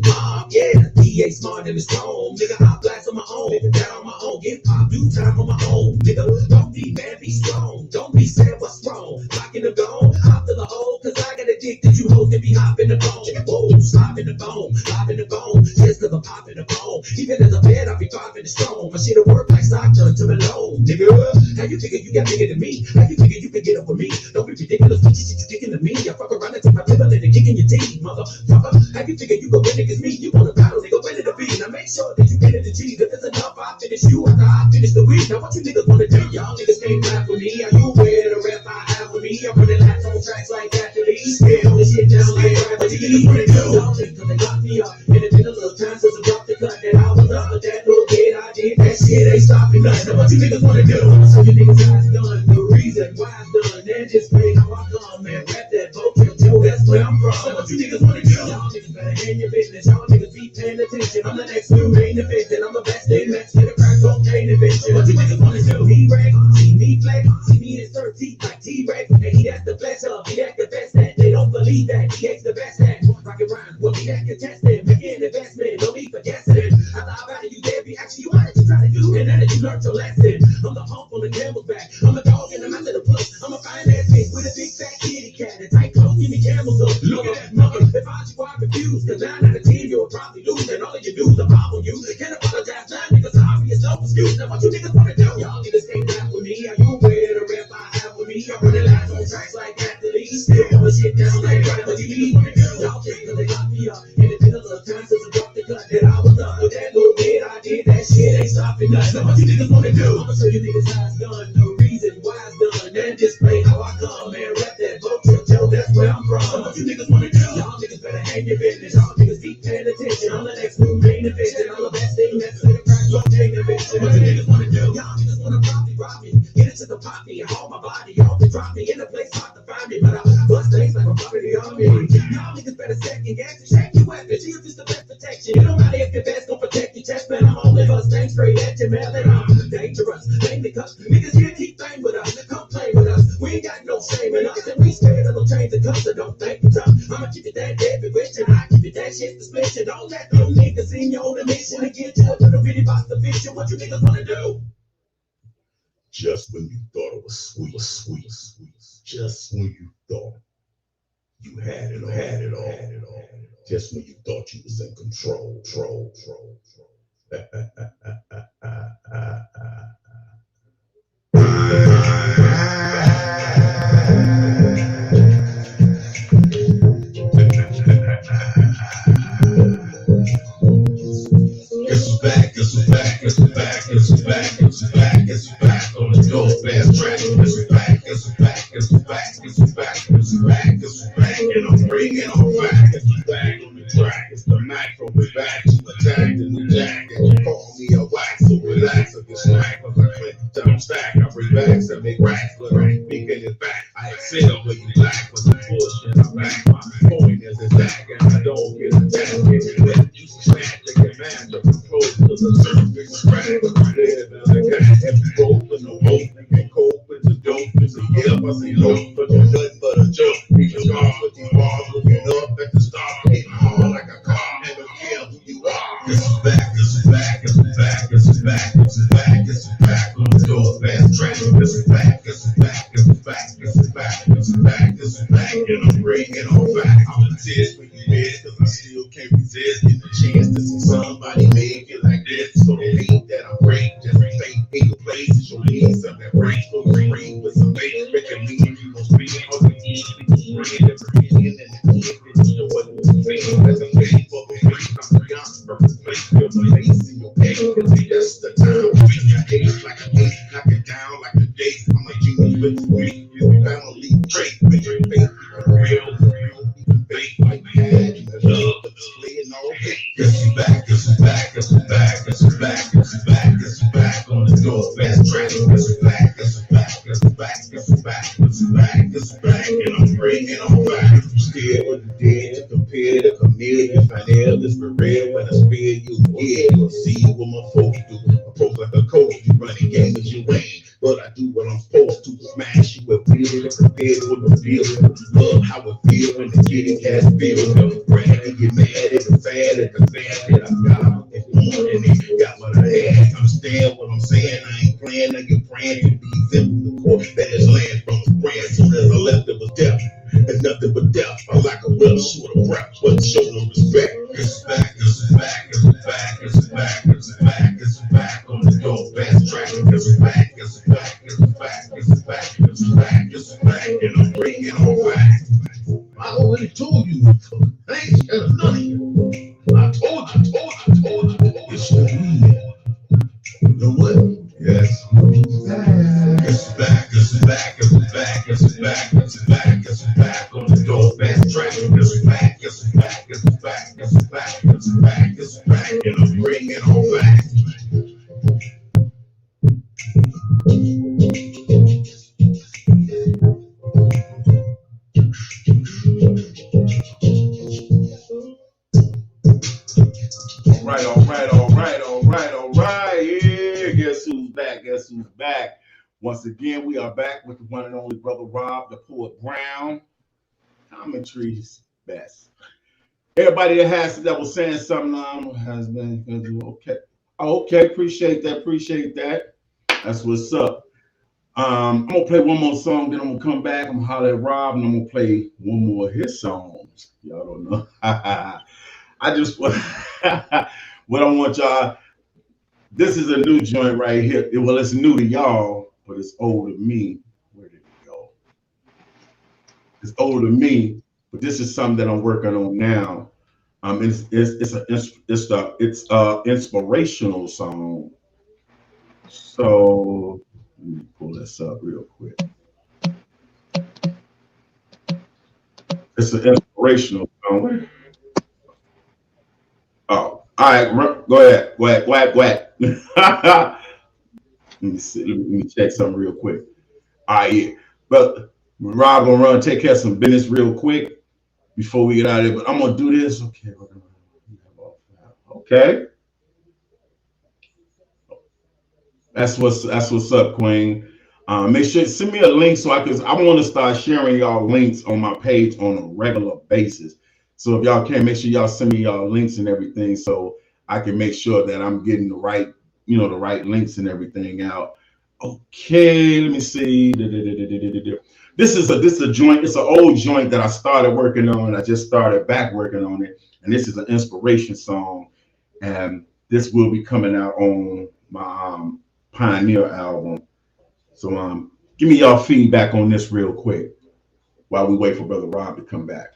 Yeah, DA smart and strong. Nigga, I blast on my own. Live it down on my own. Get pop, do time on my own. Nigga, don't be mad, be strong. Don't be sad, what's wrong? Rockin' the dome. Hop to the hole, cause I got a dick that you hoes can be hopping the bone. Whoa, slop in the bone. Hop in the bone. Just cause I'm popping the bone. Even as a bed, I'll be dropping the strong. My shit'll work like Stockton to Malone. Nigga, how you figure you got bigger than me? How you figure you can get up with me? Don't be ridiculous, what you kicking to me? I fuck around and take my pivot and kick in your teeth, motherfucker. How you figure you go win against me? You wanna battle, nigga, win it to be. Now make sure that you get it to G. If it's enough, I'll finish you after I finish the week. Now what you niggas wanna do? Y'all niggas can't rap with me. Are you aware of the rap I have with me? I'm running laps on tracks like athletes. Scale this shit down like gravity. Y'all niggas they lock me up in the middle of time since I dropped the cut that I was up. But that little kid I did, that shit ain't stopping nothing. Now what you niggas wanna do? So you niggas how it's done, the reason why it's done. And just play how I come, man. Rap that vocal, Joe, that's where I'm from. So what you niggas wanna do? Y'all niggas better hand your business. Y'all niggas be paying attention. I'm the next new main event, and I'm the best in Max with a crack cocaine invention. What you niggas wanna do? T-Rex, see me flex, see me in 13 like T-Rex. And he that's the best of, he that's the best at. They don't believe that, he ain't the best at. Rocket rhyme, well, he that contestant. Making investment, no need for guessing. I thought about it, you dare be asking you, what did you try to do? And now that you learned your lesson, I'm the hump on the camel's back. I'm a dog in the mouth of the push. I'm a fine ass bitch with a big fat kitty cat. And tight clothes, give me camels up. Look at that mother. If I you, I refuse. Cause 9 out of 10, you'll probably lose. And all of you dudes are on you. Can't apologize, now niggas sorry, it's no excuse. Now what you niggas wanna do? Y'all niggas can't rap with me. Are you aware of the rap I have with me? I'm running laps on tracks like athletes. Still going shit down like gravity. Y'all think cause they lock me up in the middle of time since I dropped the cut that I was up. With that little bit I did, that shit ain't stopping nothing. Now what you niggas wanna do? I'ma show you niggas how it's done. The reason why it's done. And display how I come, man. Rap that vocal, Joe, that's where I'm from. So what you niggas wanna do? Y'all niggas better hang your business. Y'all niggas be paying attention. I'm the next new main event, and I'm the best thing that's in the crack cocaine invention. What you niggas wanna do? Y'all niggas wanna rob me. Get into the poppy and haul my body. Y'all can drop me in a place hard to find me, but I bust things like I'm property on me. Y'all niggas better second guess and shake your weapon. See if it's the best protection. It don't matter if your vest gon' protect your chest, man. I'm only bust things straight at your man, and I'm dangerous. Mainly cause niggas here keep playing with us. Come play with us. We ain't got no shame in us, and we scared of no chains and cuffs, so don't think it's tough. I'ma keep it that heavy rich, and I keep it that shit to split you. Don't let them niggas in your own mission and get you a little bitty box of fiction. What you niggas wanna do? Just when you thought it was sweet. Just when you thought you had it all. Just when you thought you was in control. It's back on the go fast track. It's back. it's back, and I'm bringing on back. It's back on the track. It's the Mac from the back to attack the new jacket. Call me a wax, so relax or get smacked. Cause I click, down stack. I bring backs and make racks, but I'm thinking it's back. I excel where you lack, but the bullshit I'm back. My point is attack, and I don't get attacked. Let you snap, they get mad, the close to the surface. Crack, but I live in the cat. Every rope with no hope, you can cope with the dope. It's a yell, I say low, but you're nothing but a joke. People start with these bars, looking up at the stars, hitting hard like a car, and don't care who you are. It's back, it's back, it's back, it's back, it's back, it's back on the door, fast track. It's back, it's back, it's back, it's back, it's back, it's back, and I'm bringing on back. I'm a test when you miss, cause I still can't resist. Get the chance to see somebody make it like this. So the hate that I break, just fake in your place. It's your need something that breaks for the ring with some bait. Making me and you gon' speak on the end. We can bring it every end and the end. You know what it was saying. As I'm waiting for the break, I'm beyond perfect place. Feel my face in your head. Cause that's the time. Beat your ace like a ace. Knock it down like a date. I'm a genius with the beat. You family trait. Make your faith real. Fake like mad. Love but displaying all hate. It's back, it's back, it's back, it's back, it's back, it's back on the door, fast track. It's back, it's back, it's back, it's back, it's back, it's back, and I'm bringing on back. Still with the dead to compare to chameleon. Final is for real when I spear you. Yeah, you'll see what my folks do. Approach like a coach, you running games you ain't. But I do what I'm supposed to. Smash you with feeling and prepared for the feeling. Love how it feels when the getting cash feels. Brag and get mad at the sad at the sad that I got. And they got what I had. Understand what I'm saying? I ain't playing, I get praying to be simple. The court that is land from his brand. Soon as I left, it was death. And nothing but death. I like a real short of breath, but show no respect. It's back, it's back, it's back, it's back, it's back, it's back on the door, fast track. It's back, it's back, it's back, it's back, it's back, it's back, and I'm bringing on back. I already told you, I ain't scared of none of you. I told you, it's me. You know what? Yes. It's back, it's back, it's back, it's back, it's back, it's back on the door, fast track. It's back, it's back, it's back, it's back, it's back, it's back, and I'm bringing on back. All right. Yeah, guess who's back? Guess who's back? Once again, we are back with the one and only Brother Rob, the Poet Brown. Commentary's best. Everybody that was saying something has been okay. Okay, appreciate that. That's what's up. I'm gonna play one more song, then I'm gonna come back. I'm gonna holler at Rob, and I'm gonna play one more of his songs. Y'all don't know. I just what I want y'all. This is a new joint right here. Well, it's new to y'all, but it's old to me. Where did it go? It's old to me, but this is something that I'm working on now. It's an inspirational song. So let me pull this up real quick. It's an inspirational song. Oh, all right. Go ahead. Let me see. Let me check something real quick. All right, yeah. But Rob gonna run take care of some business real quick before we get out of here. But I'm gonna do this. Okay. That's what's up, Queen. Make sure send me a link so I want to start sharing y'all links on my page on a regular basis. So if y'all can, make sure y'all send me y'all links and everything, so I can make sure that I'm getting the right links and everything out. Okay, let me see. This is a joint. It's an old joint that I started working on. I just started back working on it, and this is an inspiration song, and this will be coming out on my Pioneer album. So give me y'all feedback on this real quick while we wait for Brother Rob to come back.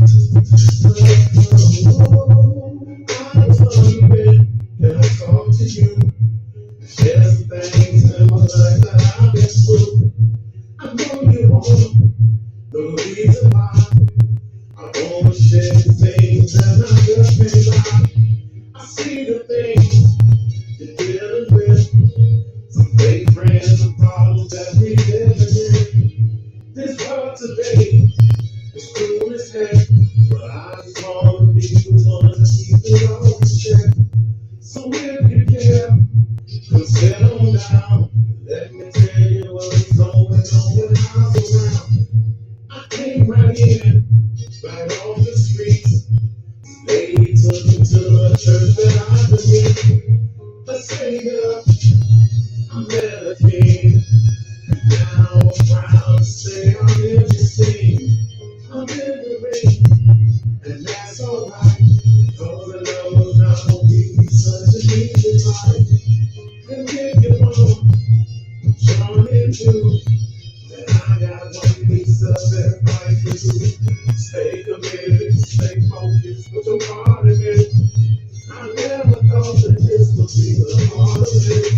Can I talk to you? Share some things in my life that I've been through. I know you want the reason why I wanna share the things that I just can't lie. I see the things you're dealing with, some fake friends and problems that we live in. This world today is cruel as heck, but I just wanna be the one to keep it all in check. So if you care, come settle down. Let me tell you what's going on when I'm around. I came right in, right off the streets. Lady took me to a church that I believe. A savior, I met a king. And now I'm proud to say I'm in the scene. I'm in the ring, and that's alright. Cause the love will not be such an easy life. And if you want, join in too. And I got one piece of advice for you. Stay committed, stay focused, put your heart in it. I never thought that this would be the part of it.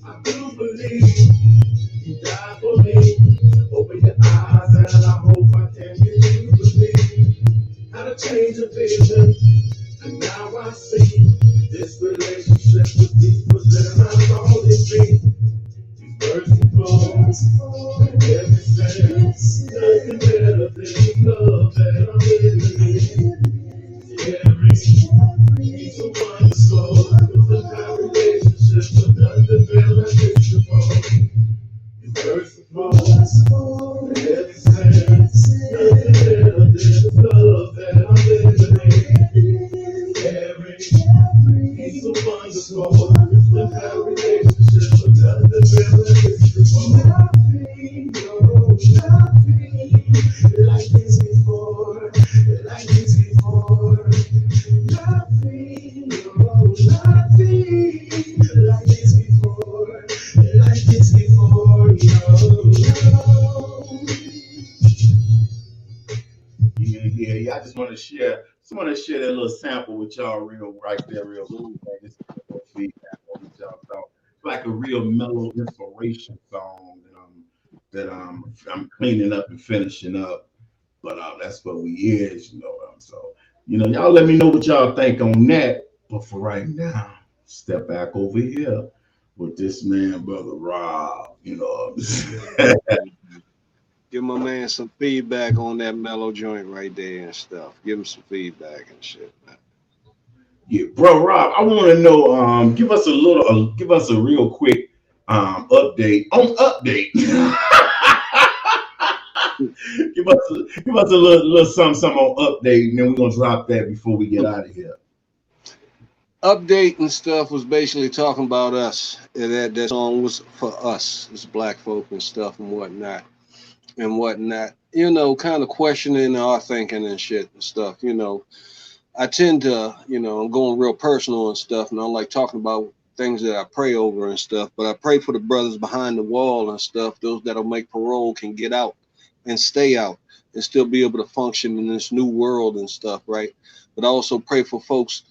I do believe you died for me. Open your eyes and I hope I can get you to believe. How to change a vision, and now I see this relationship with me was there I thought it'd be. Merciful, and every sense, nothing better than love that I'm living in. Every piece of wonderful, with a relationship, but nothing better than beautiful. Merciful, and every sense, nothing better than the love that I'm living in. Every piece of wonderful, with a relationship, but nothing better than beautiful. Nothing, no, nothing like this before, like this before. Nothing, no, nothing like this before, like this before, no. Yeah. I just want to share that little sample with y'all real right there, real quick. Just feedback on what y'all thought. It's like a real mellow inspiration song that I'm cleaning up and finishing up. But that's what we is, So y'all let me know what y'all think on that. But for right now, step back over here with this man, brother Rob. Give my man some feedback on that mellow joint right there and stuff. Give him some feedback and shit, man. Yeah, bro, Rob, I want to know. Give us a real quick update on update. give us a little something on update, and then we're gonna drop that before we get out of here. Update and stuff was basically talking about us. And that song was for us, as black folk and stuff and whatnot. Kind of questioning our thinking and shit and stuff. I tend to, I'm going real personal and stuff, and I like talking about things that I pray over and stuff. But I pray for the brothers behind the wall and stuff, those that'll make parole can get out and stay out and still be able to function in this new world and stuff, right? But I also pray for folks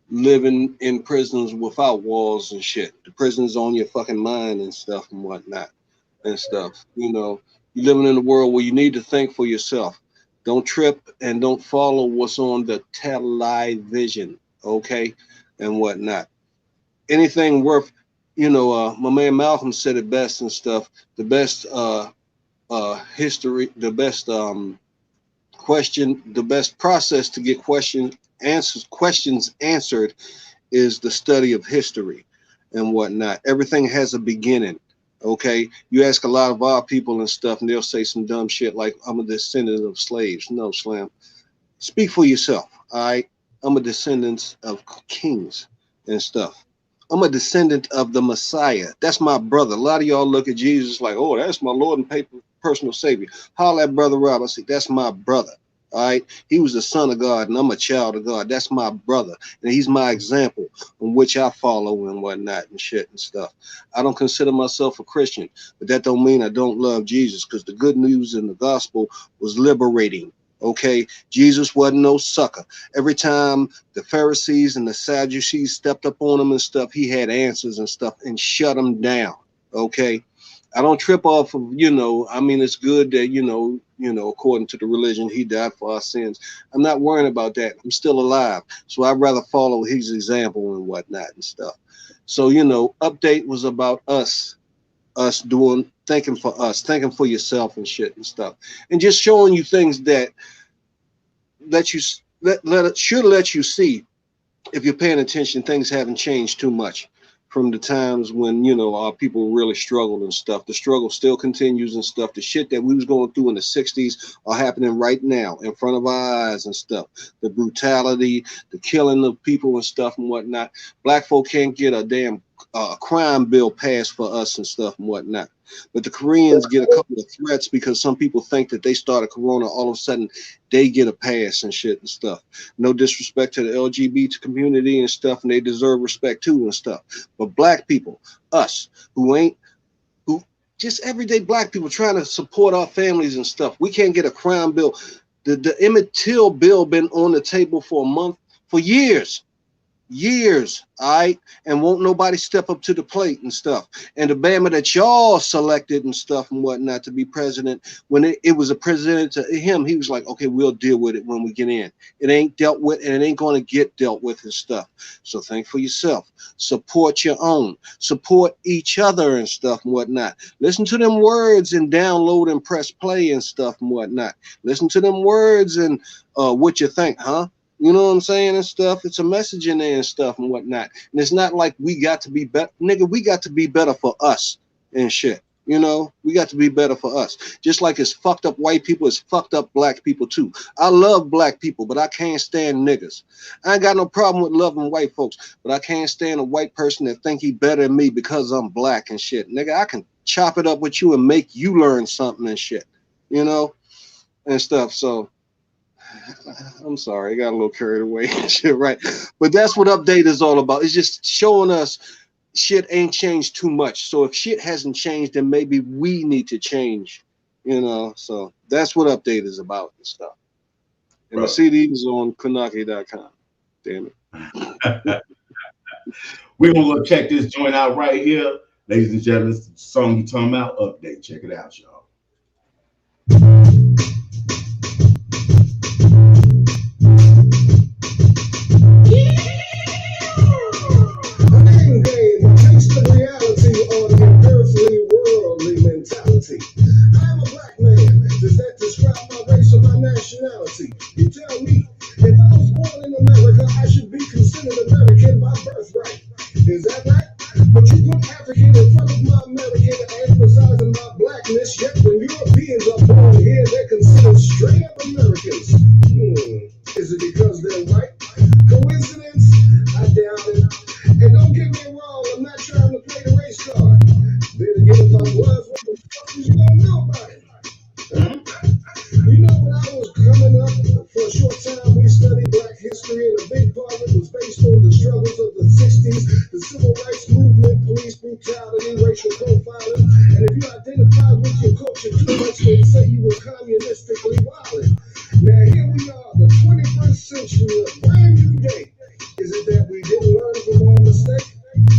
living in prisons without walls and shit. The prison's on your fucking mind and stuff and whatnot and stuff. You're living in a world where you need to think for yourself. Don't trip and don't follow what's on the television, okay, and whatnot. Anything worth, my man Malcolm said it best and stuff. The best history, the best question, the best process to get questions answered is the study of history and whatnot. Everything has a beginning. Okay, you ask a lot of our people and stuff, and they'll say some dumb shit like, I'm a descendant of slaves. No, Slam. Speak for yourself. All right. I'm a descendant of kings and stuff. I'm a descendant of the Messiah. That's my brother. A lot of y'all look at Jesus like, oh, that's my Lord and personal Savior. Holla at Brother Rob. I say, that's my brother. All right. He was the son of God, and I'm a child of God. That's my brother. And he's my example on which I follow and whatnot and shit and stuff. I don't consider myself a Christian, but that don't mean I don't love Jesus, because the good news in the gospel was liberating. Okay, Jesus wasn't no sucker. Every time the Pharisees and the Sadducees stepped up on him and stuff, he had answers and stuff and shut them down. Okay, I don't trip off of, I mean, it's good that, according to the religion, he died for our sins. I'm not worrying about that. I'm still alive. So I'd rather follow his example and whatnot and stuff. So, update was about us thinking for us, thinking for yourself and shit and stuff. And just showing you things that should let you see, if you're paying attention, things haven't changed too much from the times when our people really struggled and stuff. The struggle still continues and stuff. The shit that we was going through in the 60s are happening right now in front of our eyes and stuff. The brutality, the killing of people and stuff and whatnot. Black folk can't get a damn crime bill passed for us and stuff and whatnot. But the Koreans get a couple of threats because some people think that they started Corona. All of a sudden, they get a pass and shit and stuff. No disrespect to the LGBT community and stuff, and they deserve respect too and stuff. But black people, us, who just everyday black people trying to support our families and stuff, we can't get a crime bill. The Emmett Till bill been on the table for years. All right, and won't nobody step up to the plate and stuff. And the Bama that y'all selected and stuff and whatnot to be president, when it was a president to him, he was like, okay, we'll deal with it when we get in. It ain't dealt with, and it ain't going to get dealt with and stuff. So think for yourself. Support your own. Support each other and stuff and whatnot. Listen to them words and download and press play and stuff and whatnot. Listen to them words and what you think, huh? You know what I'm saying and stuff. It's a message in there and stuff and whatnot. And it's not like we got to be better. Nigga, we got to be better for us and shit. We got to be better for us. Just like it's fucked up white people, it's fucked up black people too. I love black people, but I can't stand niggas. I ain't got no problem with loving white folks, but I can't stand a white person that think he better than me because I'm black and shit. Nigga, I can chop it up with you and make you learn something and shit, and stuff. So I'm sorry, I got a little carried away and shit, right? But that's what update is all about. It's just showing us shit ain't changed too much. So if shit hasn't changed, then maybe we need to change, So that's what update is about and stuff. And the CD is on Kanaki.com. Damn it. We're going to go check this joint out right here. Ladies and gentlemen, the song you talking about, Update. Check it out, y'all. I'm a black man. Does that describe my race or my nationality? You tell me. If I was born in America, I should be considered American by birthright. Is that right? But you put African in front of my American, emphasizing my blackness. Yet when Europeans are born here, they're considered straight up Americans. Is it because they're white? Coincidence? I doubt it. And don't get me wrong, I'm not trying to play the race card. Then again, if I was, what the fuck was you gonna know about it? When I was coming up, for a short time, we studied black history, and a big part of it was based on the struggles of the 60s, the civil rights movement, police brutality, racial profiling. And if you identified with your culture too much, they'd say you were communistically violent. Now here we are, the 21st century, a brand new day. Is it that we didn't learn from our mistake?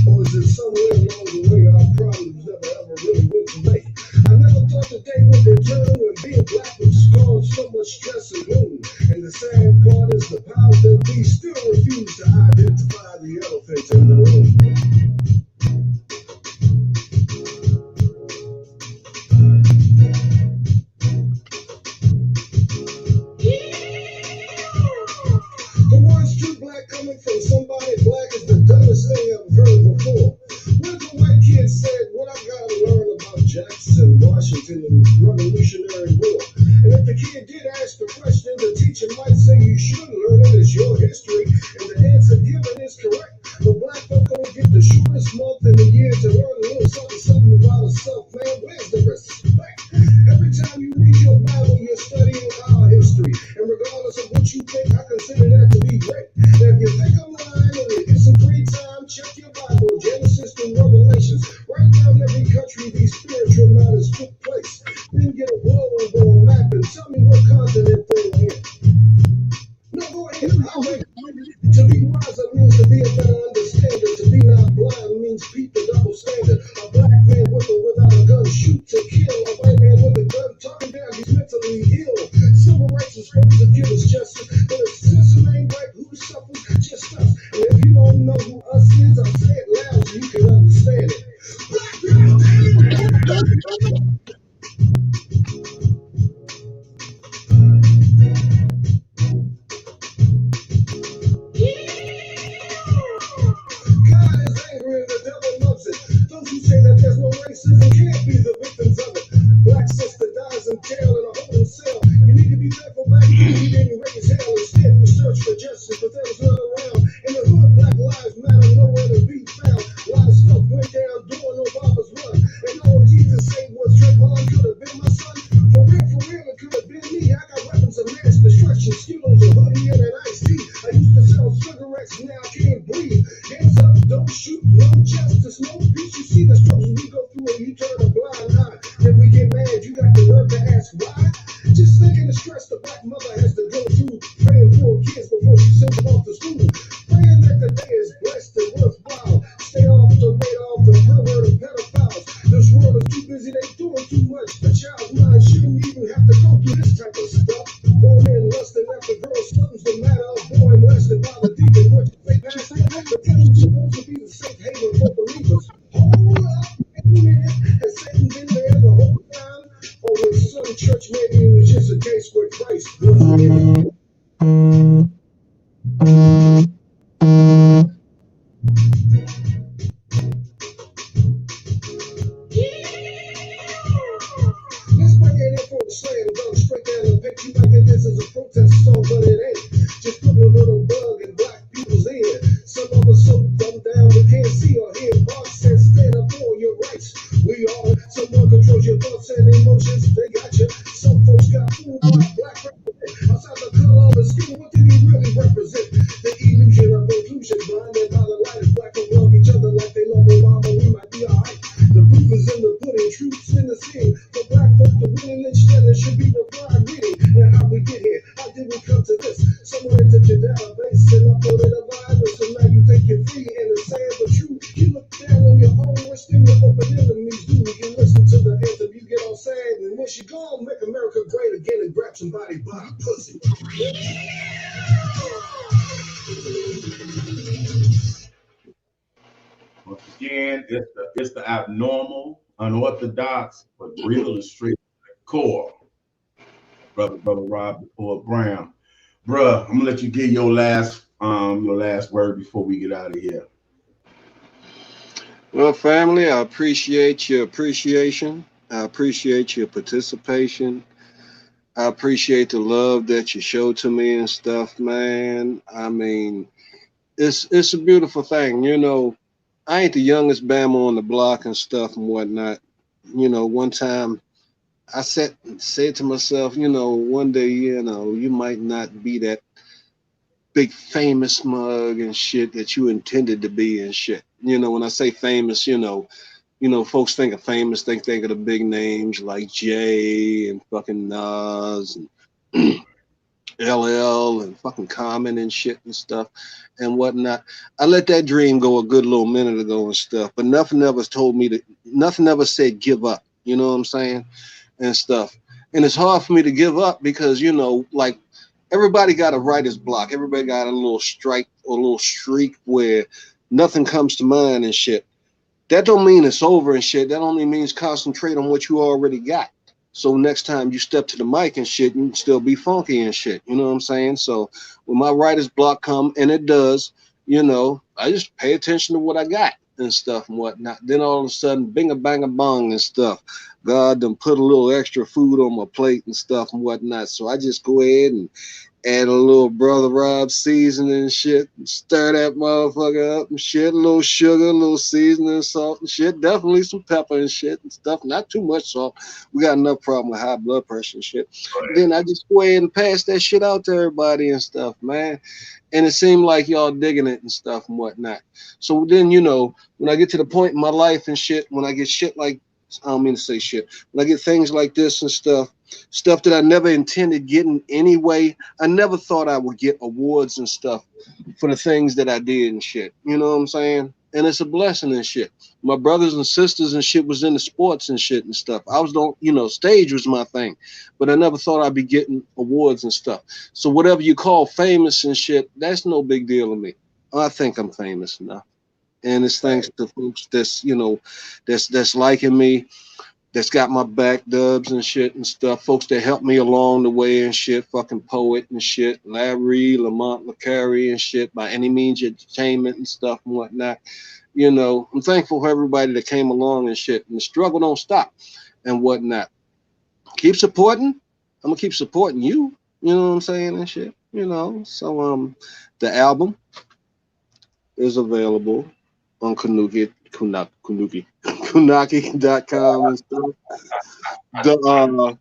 Or is it somewhere along the way our problems never ever really went to make? I never thought the day would return when being black would cause so much stress and gloom. And the sad part is the powers that be still refuse to identify the elephant in the room. The words true black coming from somebody black is the dumbest thing I've heard before. What if the white kid said, what I gotta learn about Jackson, Washington, and Revolutionary War? And if the kid did ask the question, the teacher might say you should learn it, it's your history, and the answer given is correct. But black folk only get the shortest month in the year to learn a little something about herself, man. Where's the respect? Every time you read your Bible, you're studying our history. And regardless of what you think, I consider that to be great. Now, if you think I'm lying or you get some free time, check your Bible, Genesis to Revelations. Write down every country these spiritual matters took place. Then get a globe or a map and tell me what continent they're in. us are supposed to give us justice. But if system ain't right, who suffers? Just us. And if you don't know who us is, I'll say it loud so you can understand it. Black people, God is angry and the devil loves it. Those who say that there's no racism can't be the victims of it. Black sister dies in jail in a holding cell. You need to be thankful back then you didn't raise hell. Instead we search for justice, but there was none around. In the hood, Black Lives Matter, nowhere to be found. A lot of stuff went down during Obama's run. And all Jesus say was Trayvon could have been my son. For real, it could have been me. I got weapons of mass destruction, Skittles, a hoodie, and an iced tea. I used to sell cigarettes, now I can't breathe. Hands up, don't shoot, no justice, no peace. You see the struggles we go through and you turn a blind eye. Then we get mad, you got the nerve to ask why? Just thinking the stress the black mother has to go through, praying for her kids before she sends them off to school. Praying that the day is blessed and worthwhile. Stay off the radar for pervert and pedophiles. This world is too busy, they doing too much. A child's mind shouldn't even have to go through this type of stuff. Grown men lusting after girls, something's the matter. A boy molested by the deacon, what you say, pastor? The temple's supposed to be the safe haven for believers. Hold up, amen. Has Satan been there the whole time? Or with some church, maybe it was just a case where Christ was in. Let's bring it in for the slam, go straight down the pick. You might think this is a protest song, but it ain't. Just putting a little bug in black people's ear. Some of us so dumbed down we can't see or hear. Bob says stand up for your rights. We all, someone controls your thoughts and emotions. They got you. Some folks got fooled by black represent. Outside the color of his skin, what did he really represent? The illusion of inclusion, blinded by the light. If black will love each other like they love Obama, we might be alright. The proof is in the pudding, truth's in the scene. For black folk to win and instead it should be required reading. Now how we get here? How did we come to this? Someone entered your database and uploaded a virus, and now you think you're free and it's sad but true. You look down on your own worst thing your open enemies do. You listen to the anthem, you get all sad, and once you go, make America great again and grab somebody by the pussy. Once again, it's the abnormal, unorthodox, but real and straight to the core. Brother Rob before Brown. Bruh, I'm gonna let you get your last word before we get out of here. Well, family, I appreciate your appreciation. I appreciate your participation. I appreciate the love that you show to me and stuff, man. I mean, it's a beautiful thing. You know, I ain't the youngest Bama on the block and stuff and whatnot. You know, one time I said to myself, you know, one day, you know, you might not be that big famous mug and shit that you intended to be and shit. You know, when I say famous, you know, folks think of famous, think of the big names like Jay and fucking Nas and LL and fucking Common and shit and stuff and whatnot. I let that dream go a good little minute ago and stuff, but nothing ever said give up. You know what I'm saying? And stuff. And it's hard for me to give up because, you know, like everybody got a writer's block. Everybody got a little strike or a little streak where nothing comes to mind and shit. That don't mean it's over and shit. That only means concentrate on what you already got. So next time you step to the mic and shit, you can still be funky and shit. You know what I'm saying? So when my writer's block come, and it does, you know, I just pay attention to what I got and stuff and whatnot. Then all of a sudden, bing-a-bang-a-bong and stuff. God done put a little extra food on my plate and stuff and whatnot. So I just go ahead and add a little Brother Rob seasoning and shit, and stir that motherfucker up and shit, a little sugar, a little seasoning, salt and shit, definitely some pepper and shit and stuff, not too much salt. We got enough problem with high blood pressure and shit. Then I just go ahead and pass that shit out to everybody and stuff, man. And it seemed like y'all digging it and stuff and whatnot. So then, you know, when I get to the point in my life and shit, when I get shit like, I don't mean to say shit, when I get things like this and stuff that I never intended getting anyway, I never thought I would get awards and stuff for the things that I did and shit. You know what I'm saying? and it's a blessing and shit. My brothers and sisters and shit was into sports and shit and stuff. I was don't, stage was my thing, but I never thought I'd be getting awards and stuff. So whatever you call famous and shit, that's no big deal to me. I think I'm famous enough, and it's thanks to folks that's liking me, that's got my back, Dubs and shit and stuff. Folks that helped me along the way and shit, fucking Poet and shit, Larry, Lamont LeCarry and shit, by any means entertainment and stuff and whatnot. I'm thankful for everybody that came along and shit. And the struggle don't stop and whatnot. Keep supporting. I'm gonna keep supporting you. You know what I'm saying and shit. So the album is available on Kunaki.com and stuff. The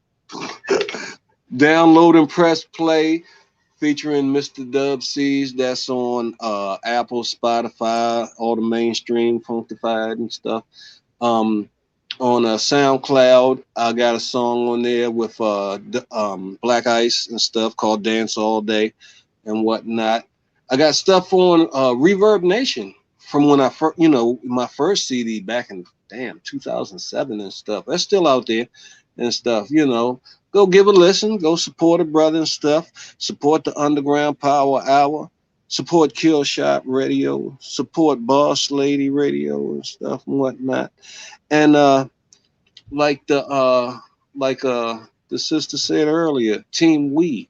download and press play featuring Mr. Dub C's, that's on Apple, Spotify, all the mainstream funkified and stuff. On SoundCloud, I got a song on there with Black Ice and stuff called Dance All Day and whatnot. I got stuff on Reverb Nation from when I first, my first CD back in 2007 and stuff. That's still out there and stuff. Go give a listen. Go support a brother and stuff. Support the Underground Power Hour. Support Kill Shot Radio. Support Boss Lady Radio and stuff and whatnot. And like the sister said earlier, Team We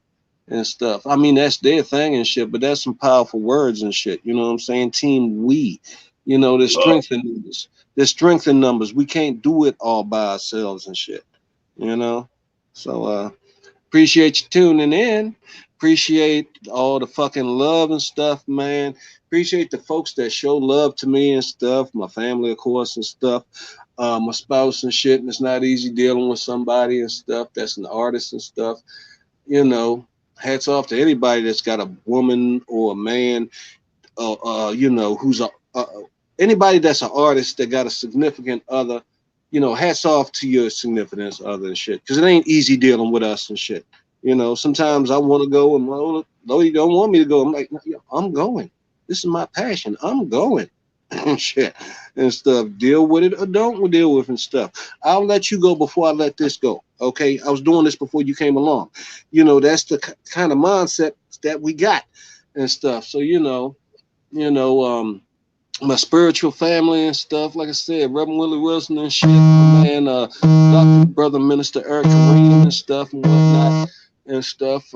and stuff. I mean, that's their thing and shit, but that's some powerful words and shit. You know what I'm saying? Team We. There's strength in numbers. There's strength in numbers. We can't do it all by ourselves and shit. So appreciate you tuning in. Appreciate all the fucking love and stuff, man. Appreciate the folks that show love to me and stuff. My family, of course, and stuff. My spouse and shit. And it's not easy dealing with somebody and stuff that's an artist and stuff. Hats off to anybody that's got a woman or a man, who's anybody that's an artist that got a significant other. Hats off to your significant other and shit, because it ain't easy dealing with us and shit. Sometimes I want to go and though you don't want me to go, I'm like, I'm going. This is my passion. I'm going and shit and stuff. Deal with it or don't deal with it and stuff. I'll let you go before I let this go. Okay, I was doing this before you came along. That's the kind of mindset that we got and stuff. So my spiritual family and stuff, like I said, Reverend Willie Wilson and shit, my man, Dr. Brother Minister Eric Kareem and stuff and whatnot and stuff.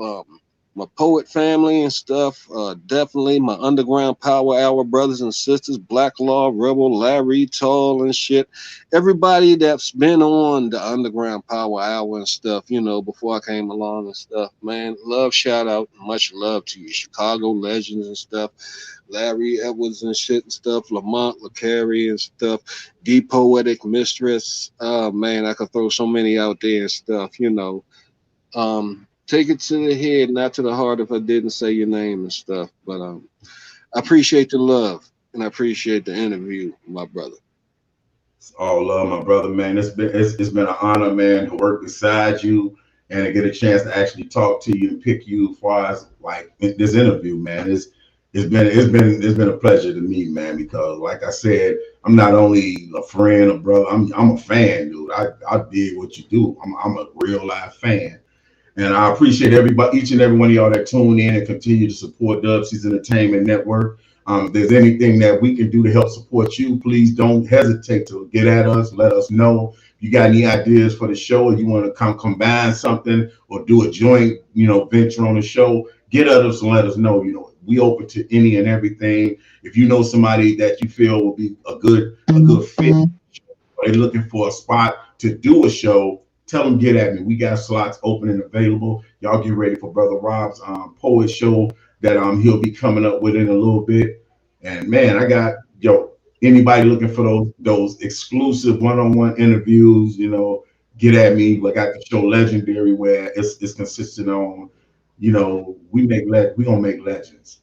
My Poet family and stuff, definitely my Underground Power Hour brothers and sisters, Black Law, Rebel, Larry, Tall and shit. Everybody that's been on the Underground Power Hour and stuff, before I came along and stuff, man, love, shout out, much love to you, Chicago legends and stuff. Larry Edwards and shit and stuff, Lamont LeCarry and stuff, D Poetic Mistress. Man, I could throw so many out there and stuff, Take it to the head, not to the heart if I didn't say your name and stuff. But I appreciate the love and I appreciate the interview, my brother. It's all love, my brother, man. It's been an honor, man, to work beside you and to get a chance to actually talk to you and pick you as far as like this interview, man. It's been a pleasure to me, man, because like I said, I'm not only a friend, a brother, I'm a fan, dude. I dig what you do. I'm a real live fan. And I appreciate everybody, each and every one of y'all that tune in and continue to support Dubsy's Entertainment Network. If there's anything that we can do to help support you, please don't hesitate to get at us. Let us know. If you got any ideas for the show, or you want to combine something or do a joint, venture on the show, get at us and let us know. We open to any and everything. If you know somebody that you feel will be a good fit, or they're looking for a spot to do a show, tell them get at me. We got slots open and available. Y'all get ready for Brother Rob's Poet show that he'll be coming up with in a little bit. And man, I got anybody looking for those exclusive one-on-one interviews, get at me. I got the show Legendary where it's consistent on, we gonna make legends.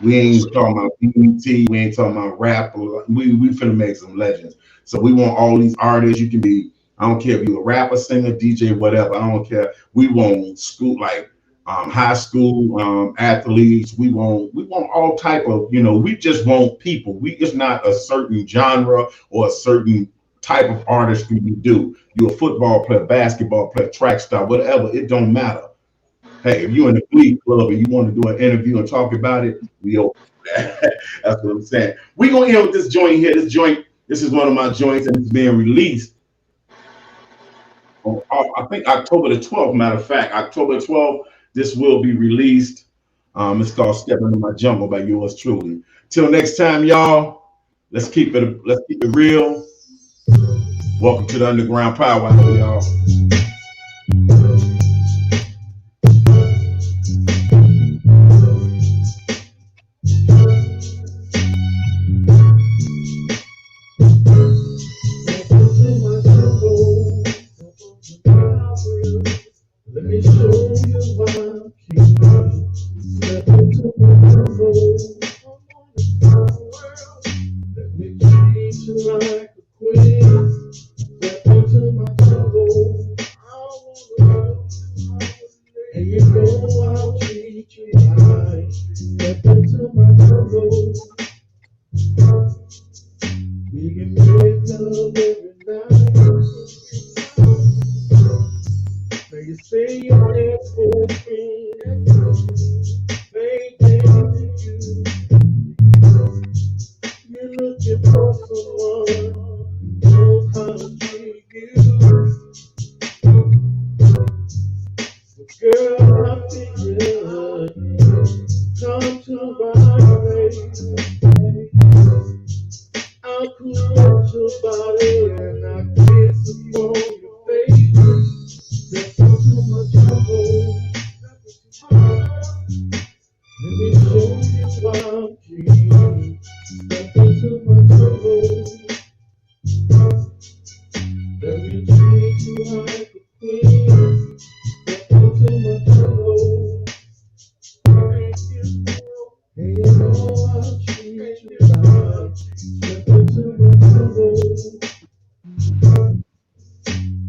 We ain't talking about BET, we ain't talking about rap. We finna make some legends. So we want all these artists. You can be, I don't care if you're a rapper, singer, DJ, whatever. I don't care. We want school, like high school athletes. We want all type of, we just want people. It's not a certain genre or a certain type of artistry you do. You're a football player, basketball player, track star, whatever. It don't matter. Hey, if you're in the Glee Club and you want to do an interview and talk about it, we open that. That's what I'm saying. We're going to end with this joint here. This is one of my joints, and it's being released on, I think, October the 12th. Matter of fact, October 12th, this will be released. It's called Step Into My Jungle by yours truly. Till next time, y'all, let's keep it real. Welcome to the Underground Powerhour, y'all. Let me show you why I'm king. Step into my jungle. Let me treat you like a queen. Step into my jungle. And you know I'll treat you right. Step into my jungle. We can make love every night. Now you say you're there for a friend, baby, you're looking for someone who knows how to treat you. But girl, I figured, come to my place. I'll cool your body and I'll kiss upon your face. Step into my jungle. Let me show you why I'm king. Step into my jungle. Let me treat you like a queen. Step into my jungle. And you know I'll treat you right. Step into my jungle.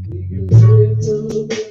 We can make love.